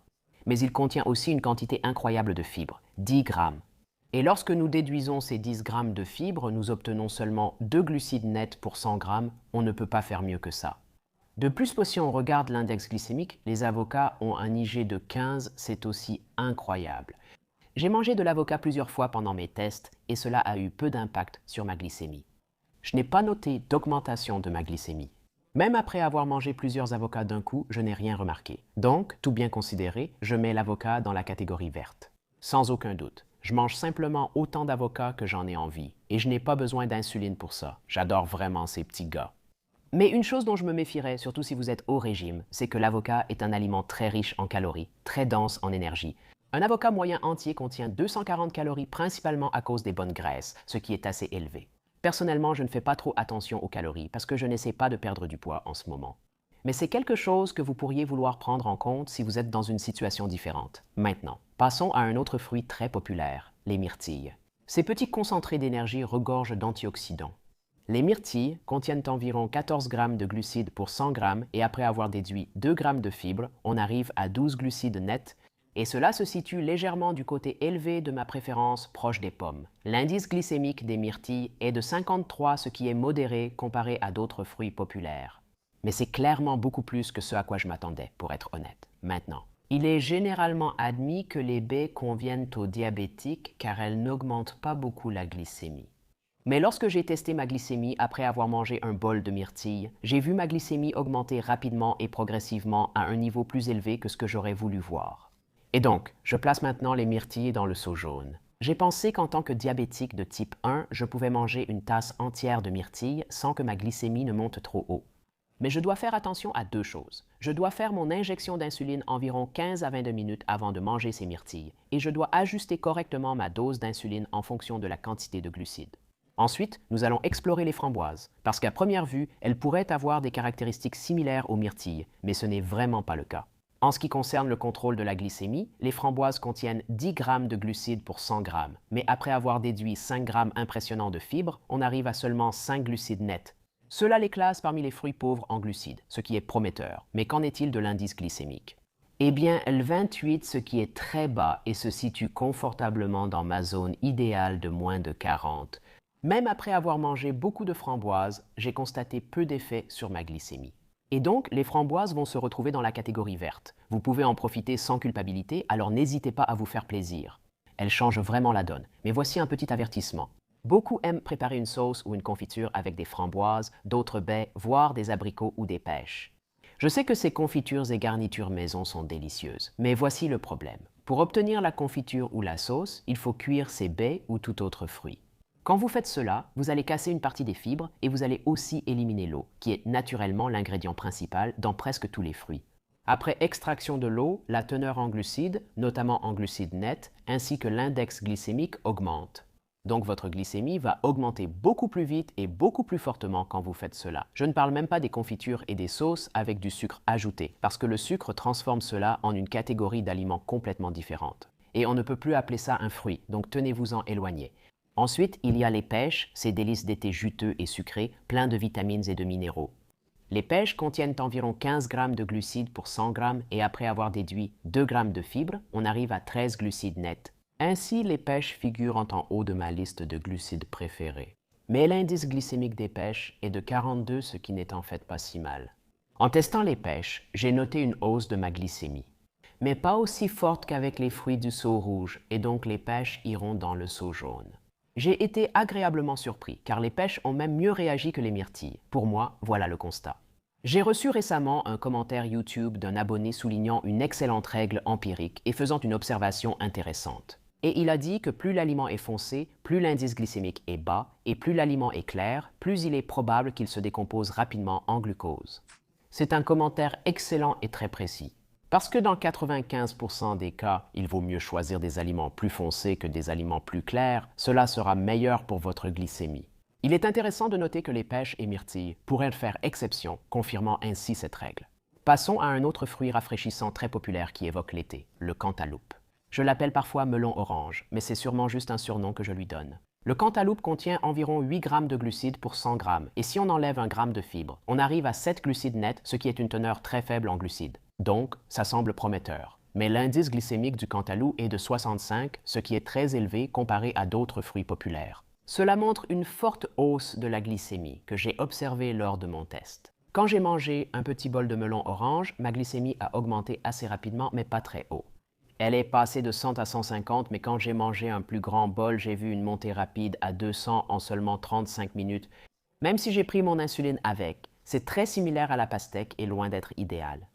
Mais il contient aussi une quantité incroyable de fibres, 10 grammes. Et lorsque nous déduisons ces 10 grammes de fibres, nous obtenons seulement 2 glucides nets pour 100 grammes. On ne peut pas faire mieux que ça. De plus, si on regarde l'index glycémique, les avocats ont un IG de 15, c'est aussi incroyable. J'ai mangé de l'avocat plusieurs fois pendant mes tests et cela a eu peu d'impact sur ma glycémie. Je n'ai pas noté d'augmentation de ma glycémie. Même après avoir mangé plusieurs avocats d'un coup, je n'ai rien remarqué. Donc, tout bien considéré, je mets l'avocat dans la catégorie verte. Sans aucun doute. Je mange simplement autant d'avocats que j'en ai envie, et je n'ai pas besoin d'insuline pour ça. J'adore vraiment ces petits gars. Mais une chose dont je me méfierais, surtout si vous êtes au régime, c'est que l'avocat est un aliment très riche en calories, très dense en énergie. Un avocat moyen entier contient 240 calories principalement à cause des bonnes graisses, ce qui est assez élevé. Personnellement, je ne fais pas trop attention aux calories parce que je n'essaie pas de perdre du poids en ce moment. Mais c'est quelque chose que vous pourriez vouloir prendre en compte si vous êtes dans une situation différente. Maintenant, passons à un autre fruit très populaire, les myrtilles. Ces petits concentrés d'énergie regorgent d'antioxydants. Les myrtilles contiennent environ 14 grammes de glucides pour 100 grammes et après avoir déduit 2 grammes de fibres, on arrive à 12 glucides nets et cela se situe légèrement du côté élevé de ma préférence proche des pommes. L'indice glycémique des myrtilles est de 53, ce qui est modéré comparé à d'autres fruits populaires. Mais c'est clairement beaucoup plus que ce à quoi je m'attendais, pour être honnête. Maintenant, il est généralement admis que les baies conviennent aux diabétiques car elles n'augmentent pas beaucoup la glycémie. Mais lorsque j'ai testé ma glycémie après avoir mangé un bol de myrtilles, j'ai vu ma glycémie augmenter rapidement et progressivement à un niveau plus élevé que ce que j'aurais voulu voir. Et donc, je place maintenant les myrtilles dans le seau jaune. J'ai pensé qu'en tant que diabétique de type 1, je pouvais manger une tasse entière de myrtilles sans que ma glycémie ne monte trop haut. Mais je dois faire attention à deux choses. Je dois faire mon injection d'insuline environ 15 à 22 minutes avant de manger ces myrtilles et je dois ajuster correctement ma dose d'insuline en fonction de la quantité de glucides. Ensuite, nous allons explorer les framboises, parce qu'à première vue, elles pourraient avoir des caractéristiques similaires aux myrtilles, mais ce n'est vraiment pas le cas. En ce qui concerne le contrôle de la glycémie, les framboises contiennent 10 grammes de glucides pour 100 grammes, mais après avoir déduit 5 grammes impressionnants de fibres, on arrive à seulement 5 glucides nets. Cela les classe parmi les fruits pauvres en glucides, ce qui est prometteur. Mais qu'en est-il de l'indice glycémique? Eh bien, L28, ce qui est très bas et se situe confortablement dans ma zone idéale de moins de 40. Même après avoir mangé beaucoup de framboises, j'ai constaté peu d'effet sur ma glycémie. Et donc, les framboises vont se retrouver dans la catégorie verte. Vous pouvez en profiter sans culpabilité, alors n'hésitez pas à vous faire plaisir. Elles changent vraiment la donne. Mais voici un petit avertissement. Beaucoup aiment préparer une sauce ou une confiture avec des framboises, d'autres baies, voire des abricots ou des pêches. Je sais que ces confitures et garnitures maison sont délicieuses, mais voici le problème. Pour obtenir la confiture ou la sauce, il faut cuire ces baies ou tout autre fruit. Quand vous faites cela, vous allez casser une partie des fibres et vous allez aussi éliminer l'eau, qui est naturellement l'ingrédient principal dans presque tous les fruits. Après extraction de l'eau, la teneur en glucides, notamment en glucides nets, ainsi que l'index glycémique augmente. Donc votre glycémie va augmenter beaucoup plus vite et beaucoup plus fortement quand vous faites cela. Je ne parle même pas des confitures et des sauces avec du sucre ajouté, parce que le sucre transforme cela en une catégorie d'aliments complètement différente. Et on ne peut plus appeler ça un fruit, donc tenez-vous-en éloigné. Ensuite, il y a les pêches, ces délices d'été juteux et sucrés, pleins de vitamines et de minéraux. Les pêches contiennent environ 15 grammes de glucides pour 100 grammes et après avoir déduit 2 grammes de fibres, on arrive à 13 glucides nets. Ainsi, les pêches figurent en haut de ma liste de glucides préférés. Mais l'indice glycémique des pêches est de 42, ce qui n'est en fait pas si mal. En testant les pêches, j'ai noté une hausse de ma glycémie. Mais pas aussi forte qu'avec les fruits du seau rouge, et donc les pêches iront dans le seau jaune. J'ai été agréablement surpris, car les pêches ont même mieux réagi que les myrtilles. Pour moi, voilà le constat. J'ai reçu récemment un commentaire YouTube d'un abonné soulignant une excellente règle empirique et faisant une observation intéressante. Et il a dit que plus l'aliment est foncé, plus l'indice glycémique est bas, et plus l'aliment est clair, plus il est probable qu'il se décompose rapidement en glucose. C'est un commentaire excellent et très précis. Parce que dans 95% des cas, il vaut mieux choisir des aliments plus foncés que des aliments plus clairs, cela sera meilleur pour votre glycémie. Il est intéressant de noter que les pêches et myrtilles pourraient faire exception, confirmant ainsi cette règle. Passons à un autre fruit rafraîchissant très populaire qui évoque l'été, le cantaloupe. Je l'appelle parfois melon orange, mais c'est sûrement juste un surnom que je lui donne. Le cantaloupe contient environ 8 grammes de glucides pour 100 grammes, et si on enlève 1 gramme de fibres, on arrive à 7 glucides nets, ce qui est une teneur très faible en glucides. Donc, ça semble prometteur. Mais l'indice glycémique du cantaloupe est de 65, ce qui est très élevé comparé à d'autres fruits populaires. Cela montre une forte hausse de la glycémie que j'ai observée lors de mon test. Quand j'ai mangé un petit bol de melon orange, ma glycémie a augmenté assez rapidement, mais pas très haut. Elle est passée de 100 à 150, mais quand j'ai mangé un plus grand bol, j'ai vu une montée rapide à 200 en seulement 35 minutes. Même si j'ai pris mon insuline avec, c'est très similaire à la pastèque et loin d'être idéal.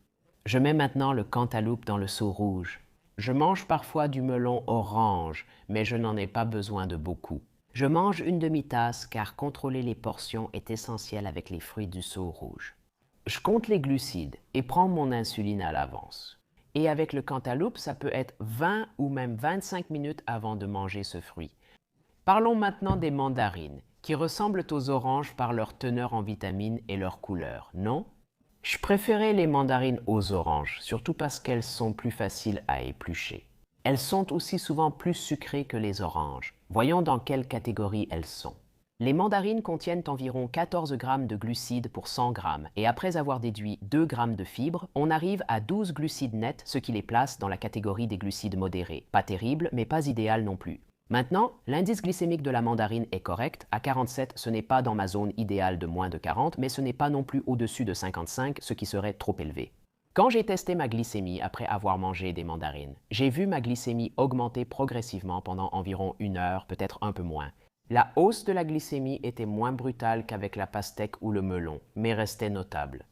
Je mets maintenant le cantaloupe dans le seau rouge. Je mange parfois du melon orange, mais je n'en ai pas besoin de beaucoup. Je mange une demi-tasse car contrôler les portions est essentiel avec les fruits du seau rouge. Je compte les glucides et prends mon insuline à l'avance. Et avec le cantaloupe, ça peut être 20 ou même 25 minutes avant de manger ce fruit. Parlons maintenant des mandarines, qui ressemblent aux oranges par leur teneur en vitamines et leur couleur, non? Je préférais les mandarines aux oranges, surtout parce qu'elles sont plus faciles à éplucher. Elles sont aussi souvent plus sucrées que les oranges. Voyons dans quelle catégorie elles sont. Les mandarines contiennent environ 14 grammes de glucides pour 100 grammes et après avoir déduit 2 grammes de fibres, on arrive à 12 glucides nets, ce qui les place dans la catégorie des glucides modérés. Pas terrible, mais pas idéal non plus. Maintenant, l'indice glycémique de la mandarine est correct. À 47, ce n'est pas dans ma zone idéale de moins de 40, mais ce n'est pas non plus au-dessus de 55, ce qui serait trop élevé. Quand j'ai testé ma glycémie après avoir mangé des mandarines, j'ai vu ma glycémie augmenter progressivement pendant environ 1 heure, peut-être un peu moins. La hausse de la glycémie était moins brutale qu'avec la pastèque ou le melon, mais restait notable.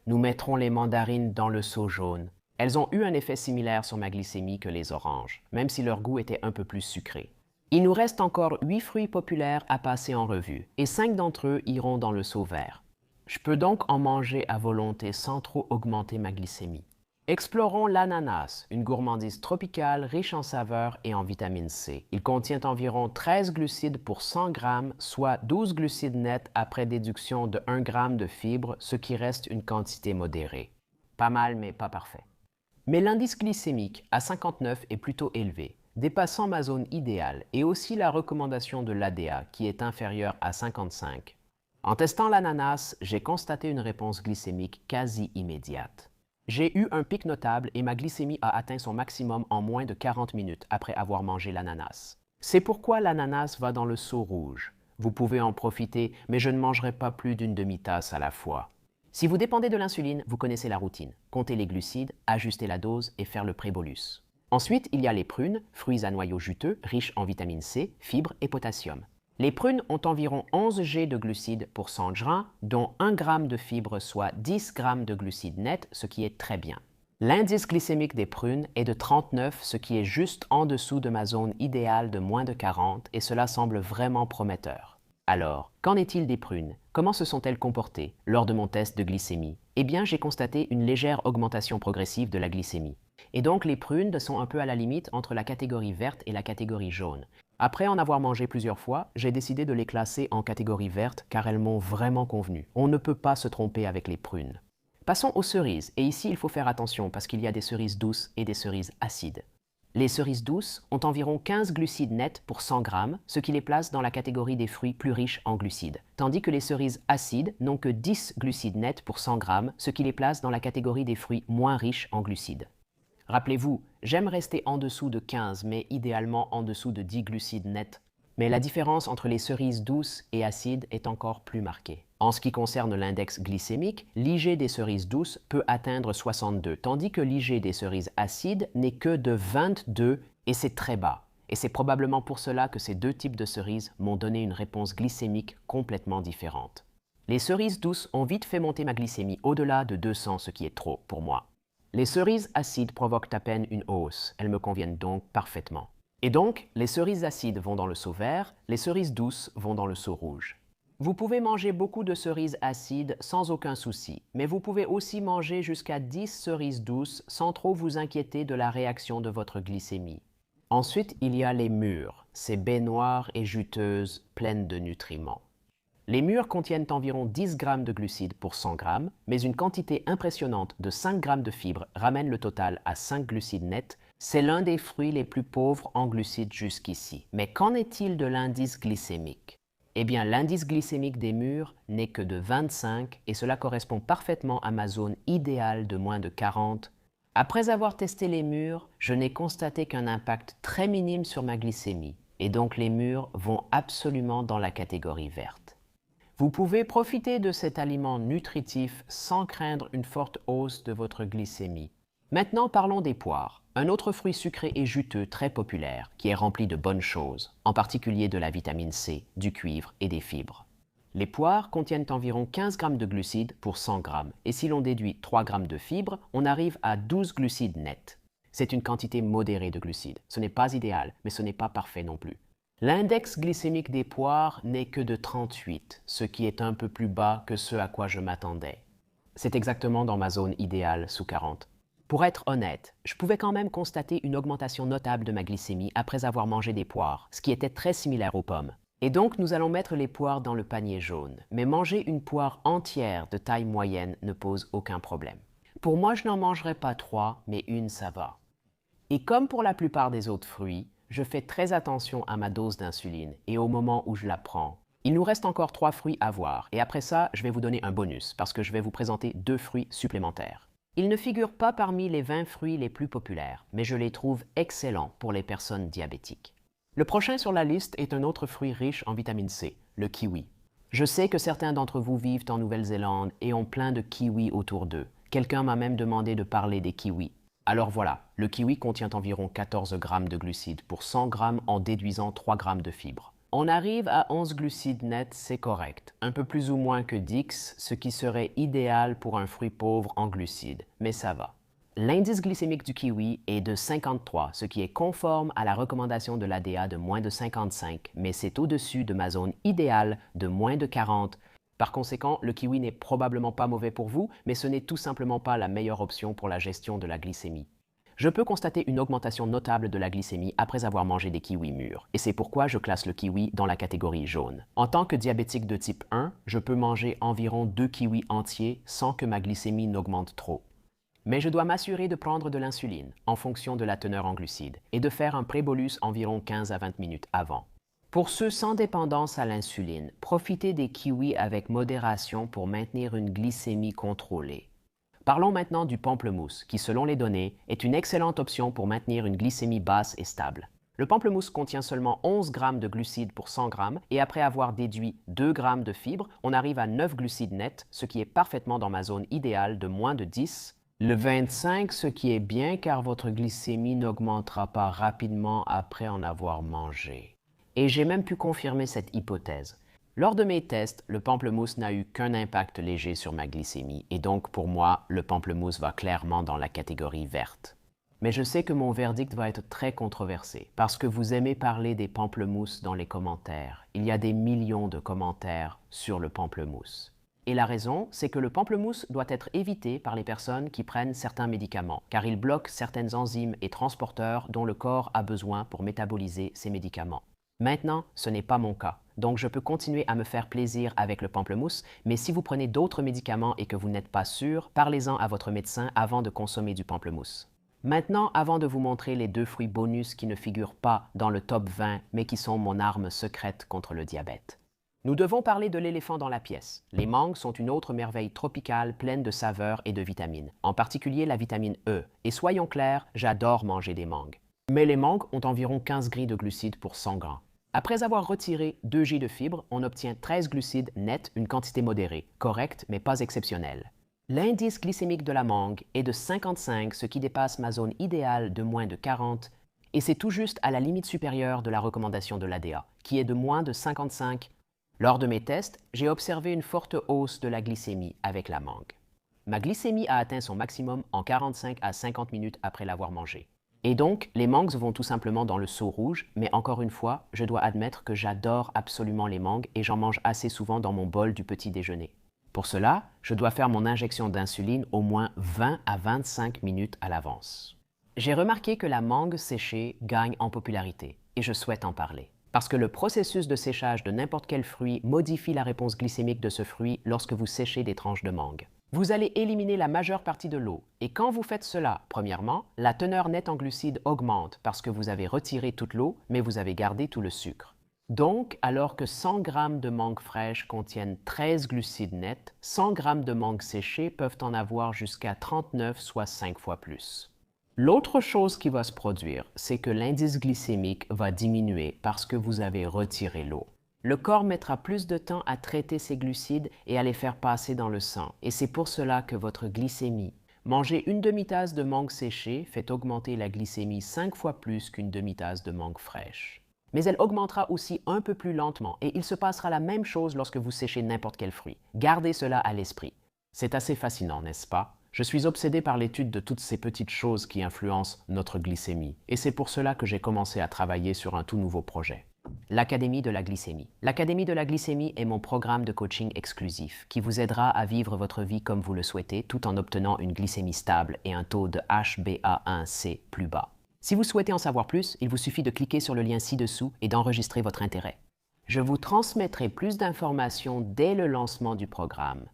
Nous mettrons les mandarines dans le seau jaune. Elles ont eu un effet similaire sur ma glycémie que les oranges, même si leur goût était un peu plus sucré. Il nous reste encore 8 fruits populaires à passer en revue, et 5 d'entre eux iront dans le seau vert. Je peux donc en manger à volonté sans trop augmenter ma glycémie. Explorons l'ananas, une gourmandise tropicale riche en saveurs et en vitamine C. Il contient environ 13 glucides pour 100 grammes, soit 12 glucides nets après déduction de 1 gramme de fibres, ce qui reste une quantité modérée. Pas mal, mais pas parfait. Mais l'indice glycémique à 59 est plutôt élevé, dépassant ma zone idéale et aussi la recommandation de l'ADA qui est inférieure à 55. En testant l'ananas, j'ai constaté une réponse glycémique quasi immédiate. J'ai eu un pic notable et ma glycémie a atteint son maximum en moins de 40 minutes après avoir mangé l'ananas. C'est pourquoi l'ananas va dans le seau rouge. Vous pouvez en profiter, mais je ne mangerai pas plus d'une demi-tasse à la fois. Si vous dépendez de l'insuline, vous connaissez la routine. Compter les glucides, ajuster la dose et faire le prébolus. Ensuite, il y a les prunes, fruits à noyaux juteux, riches en vitamine C, fibres et potassium. Les prunes ont environ 11 g de glucides pour 100 grammes, dont 1 g de fibres, soit 10 g de glucides nets, ce qui est très bien. L'indice glycémique des prunes est de 39, ce qui est juste en dessous de ma zone idéale de moins de 40, et cela semble vraiment prometteur. Alors, qu'en est-il des prunes? Comment se sont-elles comportées lors de mon test de glycémie? Eh bien, j'ai constaté une légère augmentation progressive de la glycémie. Et donc, les prunes sont un peu à la limite entre la catégorie verte et la catégorie jaune. Après en avoir mangé plusieurs fois, j'ai décidé de les classer en catégorie verte car elles m'ont vraiment convenu. On ne peut pas se tromper avec les prunes. Passons aux cerises, et ici il faut faire attention parce qu'il y a des cerises douces et des cerises acides. Les cerises douces ont environ 15 glucides nets pour 100 grammes, ce qui les place dans la catégorie des fruits plus riches en glucides, tandis que les cerises acides n'ont que 10 glucides nets pour 100 grammes, ce qui les place dans la catégorie des fruits moins riches en glucides. Rappelez-vous, j'aime rester en dessous de 15, mais idéalement en dessous de 10 glucides nets. Mais la différence entre les cerises douces et acides est encore plus marquée. En ce qui concerne l'index glycémique, l'IG des cerises douces peut atteindre 62, tandis que l'IG des cerises acides n'est que de 22 et c'est très bas. Et c'est probablement pour cela que ces deux types de cerises m'ont donné une réponse glycémique complètement différente. Les cerises douces ont vite fait monter ma glycémie au-delà de 200, ce qui est trop pour moi. Les cerises acides provoquent à peine une hausse, elles me conviennent donc parfaitement. Et donc, les cerises acides vont dans le seau vert, les cerises douces vont dans le seau rouge. Vous pouvez manger beaucoup de cerises acides sans aucun souci, mais vous pouvez aussi manger jusqu'à 10 cerises douces sans trop vous inquiéter de la réaction de votre glycémie. Ensuite, il y a les mûres, ces baies noires et juteuses pleines de nutriments. Les mûres contiennent environ 10 g de glucides pour 100 g, mais une quantité impressionnante de 5 g de fibres ramène le total à 5 glucides nets. C'est l'un des fruits les plus pauvres en glucides jusqu'ici. Mais qu'en est-il de l'indice glycémique? Eh bien, l'indice glycémique des mûres n'est que de 25 et cela correspond parfaitement à ma zone idéale de moins de 40. Après avoir testé les mûres, je n'ai constaté qu'un impact très minime sur ma glycémie et donc les mûres vont absolument dans la catégorie verte. Vous pouvez profiter de cet aliment nutritif sans craindre une forte hausse de votre glycémie. Maintenant, parlons des poires, un autre fruit sucré et juteux très populaire qui est rempli de bonnes choses, en particulier de la vitamine C, du cuivre et des fibres. Les poires contiennent environ 15 g de glucides pour 100 g et si l'on déduit 3 g de fibres, on arrive à 12 glucides nets. C'est une quantité modérée de glucides. Ce n'est pas idéal, mais ce n'est pas parfait non plus. L'index glycémique des poires n'est que de 38, ce qui est un peu plus bas que ce à quoi je m'attendais. C'est exactement dans ma zone idéale sous 40. Pour être honnête, je pouvais quand même constater une augmentation notable de ma glycémie après avoir mangé des poires, ce qui était très similaire aux pommes. Et donc nous allons mettre les poires dans le panier jaune, mais manger une poire entière de taille moyenne ne pose aucun problème. Pour moi, je n'en mangerai pas 3, mais une ça va. Et comme pour la plupart des autres fruits, je fais très attention à ma dose d'insuline et au moment où je la prends. Il nous reste encore 3 fruits à voir et après ça, je vais vous donner un bonus parce que je vais vous présenter 2 fruits supplémentaires. Ils ne figurent pas parmi les 20 fruits les plus populaires, mais je les trouve excellents pour les personnes diabétiques. Le prochain sur la liste est un autre fruit riche en vitamine C, le kiwi. Je sais que certains d'entre vous vivent en Nouvelle-Zélande et ont plein de kiwis autour d'eux. Quelqu'un m'a même demandé de parler des kiwis. Alors voilà, le kiwi contient environ 14 g de glucides pour 100 g en déduisant 3 g de fibres. On arrive à 11 glucides nets, c'est correct, un peu plus ou moins que 10, ce qui serait idéal pour un fruit pauvre en glucides, mais ça va. L'indice glycémique du kiwi est de 53, ce qui est conforme à la recommandation de l'ADA de moins de 55, mais c'est au-dessus de ma zone idéale de moins de 40. Par conséquent, le kiwi n'est probablement pas mauvais pour vous, mais ce n'est tout simplement pas la meilleure option pour la gestion de la glycémie. Je peux constater une augmentation notable de la glycémie après avoir mangé des kiwis mûrs, et c'est pourquoi je classe le kiwi dans la catégorie jaune. En tant que diabétique de type 1, je peux manger environ 2 kiwis entiers sans que ma glycémie n'augmente trop. Mais je dois m'assurer de prendre de l'insuline en fonction de la teneur en glucides et de faire un pré-bolus environ 15 à 20 minutes avant. Pour ceux sans dépendance à l'insuline, profitez des kiwis avec modération pour maintenir une glycémie contrôlée. Parlons maintenant du pamplemousse, qui selon les données est une excellente option pour maintenir une glycémie basse et stable. Le pamplemousse contient seulement 11 grammes de glucides pour 100 grammes et après avoir déduit 2 grammes de fibres, on arrive à 9 glucides nets, ce qui est parfaitement dans ma zone idéale de moins de 10. Le 25, ce qui est bien car votre glycémie n'augmentera pas rapidement après en avoir mangé. Et j'ai même pu confirmer cette hypothèse. Lors de mes tests, le pamplemousse n'a eu qu'un impact léger sur ma glycémie et donc pour moi, le pamplemousse va clairement dans la catégorie verte. Mais je sais que mon verdict va être très controversé parce que vous aimez parler des pamplemousses dans les commentaires. Il y a des millions de commentaires sur le pamplemousse. Et la raison, c'est que le pamplemousse doit être évité par les personnes qui prennent certains médicaments, car il bloque certaines enzymes et transporteurs dont le corps a besoin pour métaboliser ces médicaments. Maintenant, ce n'est pas mon cas, donc je peux continuer à me faire plaisir avec le pamplemousse, mais si vous prenez d'autres médicaments et que vous n'êtes pas sûr, parlez-en à votre médecin avant de consommer du pamplemousse. Maintenant, avant de vous montrer les 2 fruits bonus qui ne figurent pas dans le top 20, mais qui sont mon arme secrète contre le diabète. Nous devons parler de l'éléphant dans la pièce. Les mangues sont une autre merveille tropicale pleine de saveurs et de vitamines, en particulier la vitamine E. Et soyons clairs, j'adore manger des mangues. Mais les mangues ont environ 15 grammes de glucides pour 100 grammes. Après avoir retiré 2 g de fibres, on obtient 13 glucides nets, une quantité modérée, correcte mais pas exceptionnelle. L'indice glycémique de la mangue est de 55, ce qui dépasse ma zone idéale de moins de 40, et c'est tout juste à la limite supérieure de la recommandation de l'ADA, qui est de moins de 55. Lors de mes tests, j'ai observé une forte hausse de la glycémie avec la mangue. Ma glycémie a atteint son maximum en 45 à 50 minutes après l'avoir mangée. Et donc, les mangues vont tout simplement dans le seau rouge, mais encore une fois, je dois admettre que j'adore absolument les mangues et j'en mange assez souvent dans mon bol du petit déjeuner. Pour cela, je dois faire mon injection d'insuline au moins 20 à 25 minutes à l'avance. J'ai remarqué que la mangue séchée gagne en popularité et je souhaite en parler. Parce que le processus de séchage de n'importe quel fruit modifie la réponse glycémique de ce fruit lorsque vous séchez des tranches de mangue. Vous allez éliminer la majeure partie de l'eau. Et quand vous faites cela, premièrement, la teneur nette en glucides augmente parce que vous avez retiré toute l'eau, mais vous avez gardé tout le sucre. Donc, alors que 100 grammes de mangue fraîche contiennent 13 glucides nets, 100 grammes de mangue séchée peuvent en avoir jusqu'à 39, soit 5 fois plus. L'autre chose qui va se produire, c'est que l'indice glycémique va diminuer parce que vous avez retiré l'eau. Le corps mettra plus de temps à traiter ces glucides et à les faire passer dans le sang, et c'est pour cela que votre glycémie. Manger une demi-tasse de mangue séchée fait augmenter la glycémie 5 fois plus qu'une demi-tasse de mangue fraîche. Mais elle augmentera aussi un peu plus lentement, et il se passera la même chose lorsque vous séchez n'importe quel fruit. Gardez cela à l'esprit. C'est assez fascinant, n'est-ce pas? Je suis obsédé par l'étude de toutes ces petites choses qui influencent notre glycémie, et c'est pour cela que j'ai commencé à travailler sur un tout nouveau projet. L'Académie de la glycémie. L'Académie de la glycémie est mon programme de coaching exclusif qui vous aidera à vivre votre vie comme vous le souhaitez tout en obtenant une glycémie stable et un taux de HbA1c plus bas. Si vous souhaitez en savoir plus, il vous suffit de cliquer sur le lien ci-dessous et d'enregistrer votre intérêt. Je vous transmettrai plus d'informations dès le lancement du programme.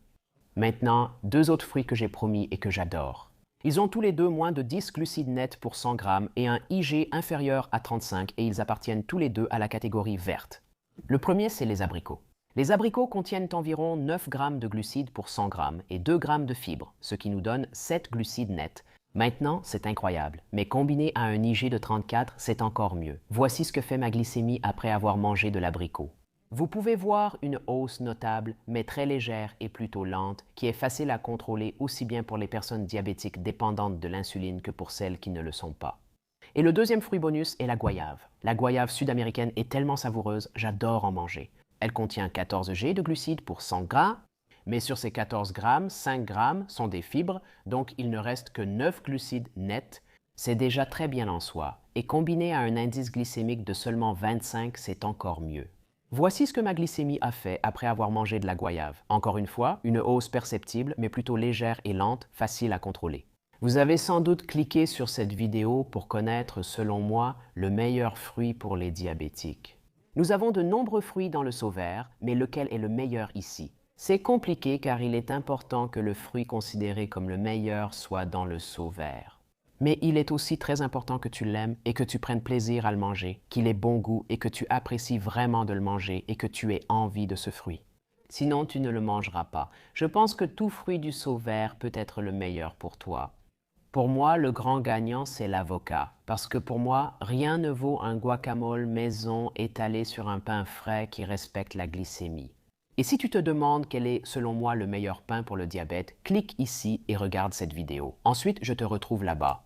Maintenant, 2 autres fruits que j'ai promis et que j'adore. Ils ont tous les deux moins de 10 glucides nets pour 100 grammes et un IG inférieur à 35 et ils appartiennent tous les deux à la catégorie verte. Le premier, c'est les abricots. Les abricots contiennent environ 9 grammes de glucides pour 100 grammes et 2 grammes de fibres, ce qui nous donne 7 glucides nets. Maintenant, c'est incroyable, mais combiné à un IG de 34, c'est encore mieux. Voici ce que fait ma glycémie après avoir mangé de l'abricot. Vous pouvez voir une hausse notable, mais très légère et plutôt lente, qui est facile à contrôler aussi bien pour les personnes diabétiques dépendantes de l'insuline que pour celles qui ne le sont pas. Et le deuxième fruit bonus est la goyave. La goyave sud-américaine est tellement savoureuse, j'adore en manger. Elle contient 14 g de glucides pour 100 grammes, mais sur ces 14 grammes, 5 grammes sont des fibres, donc il ne reste que 9 glucides nets. C'est déjà très bien en soi, et combiné à un indice glycémique de seulement 25, c'est encore mieux. Voici ce que ma glycémie a fait après avoir mangé de la goyave. Encore une fois, une hausse perceptible, mais plutôt légère et lente, facile à contrôler. Vous avez sans doute cliqué sur cette vidéo pour connaître, selon moi, le meilleur fruit pour les diabétiques. Nous avons de nombreux fruits dans le seau vert, mais lequel est le meilleur ici? C'est compliqué car il est important que le fruit considéré comme le meilleur soit dans le seau vert. Mais il est aussi très important que tu l'aimes et que tu prennes plaisir à le manger, qu'il ait bon goût et que tu apprécies vraiment de le manger et que tu aies envie de ce fruit. Sinon, tu ne le mangeras pas. Je pense que tout fruit du seau vert peut être le meilleur pour toi. Pour moi, le grand gagnant, c'est l'avocat. Parce que pour moi, rien ne vaut un guacamole maison étalé sur un pain frais qui respecte la glycémie. Et si tu te demandes quel est, selon moi, le meilleur pain pour le diabète, clique ici et regarde cette vidéo. Ensuite, je te retrouve là-bas.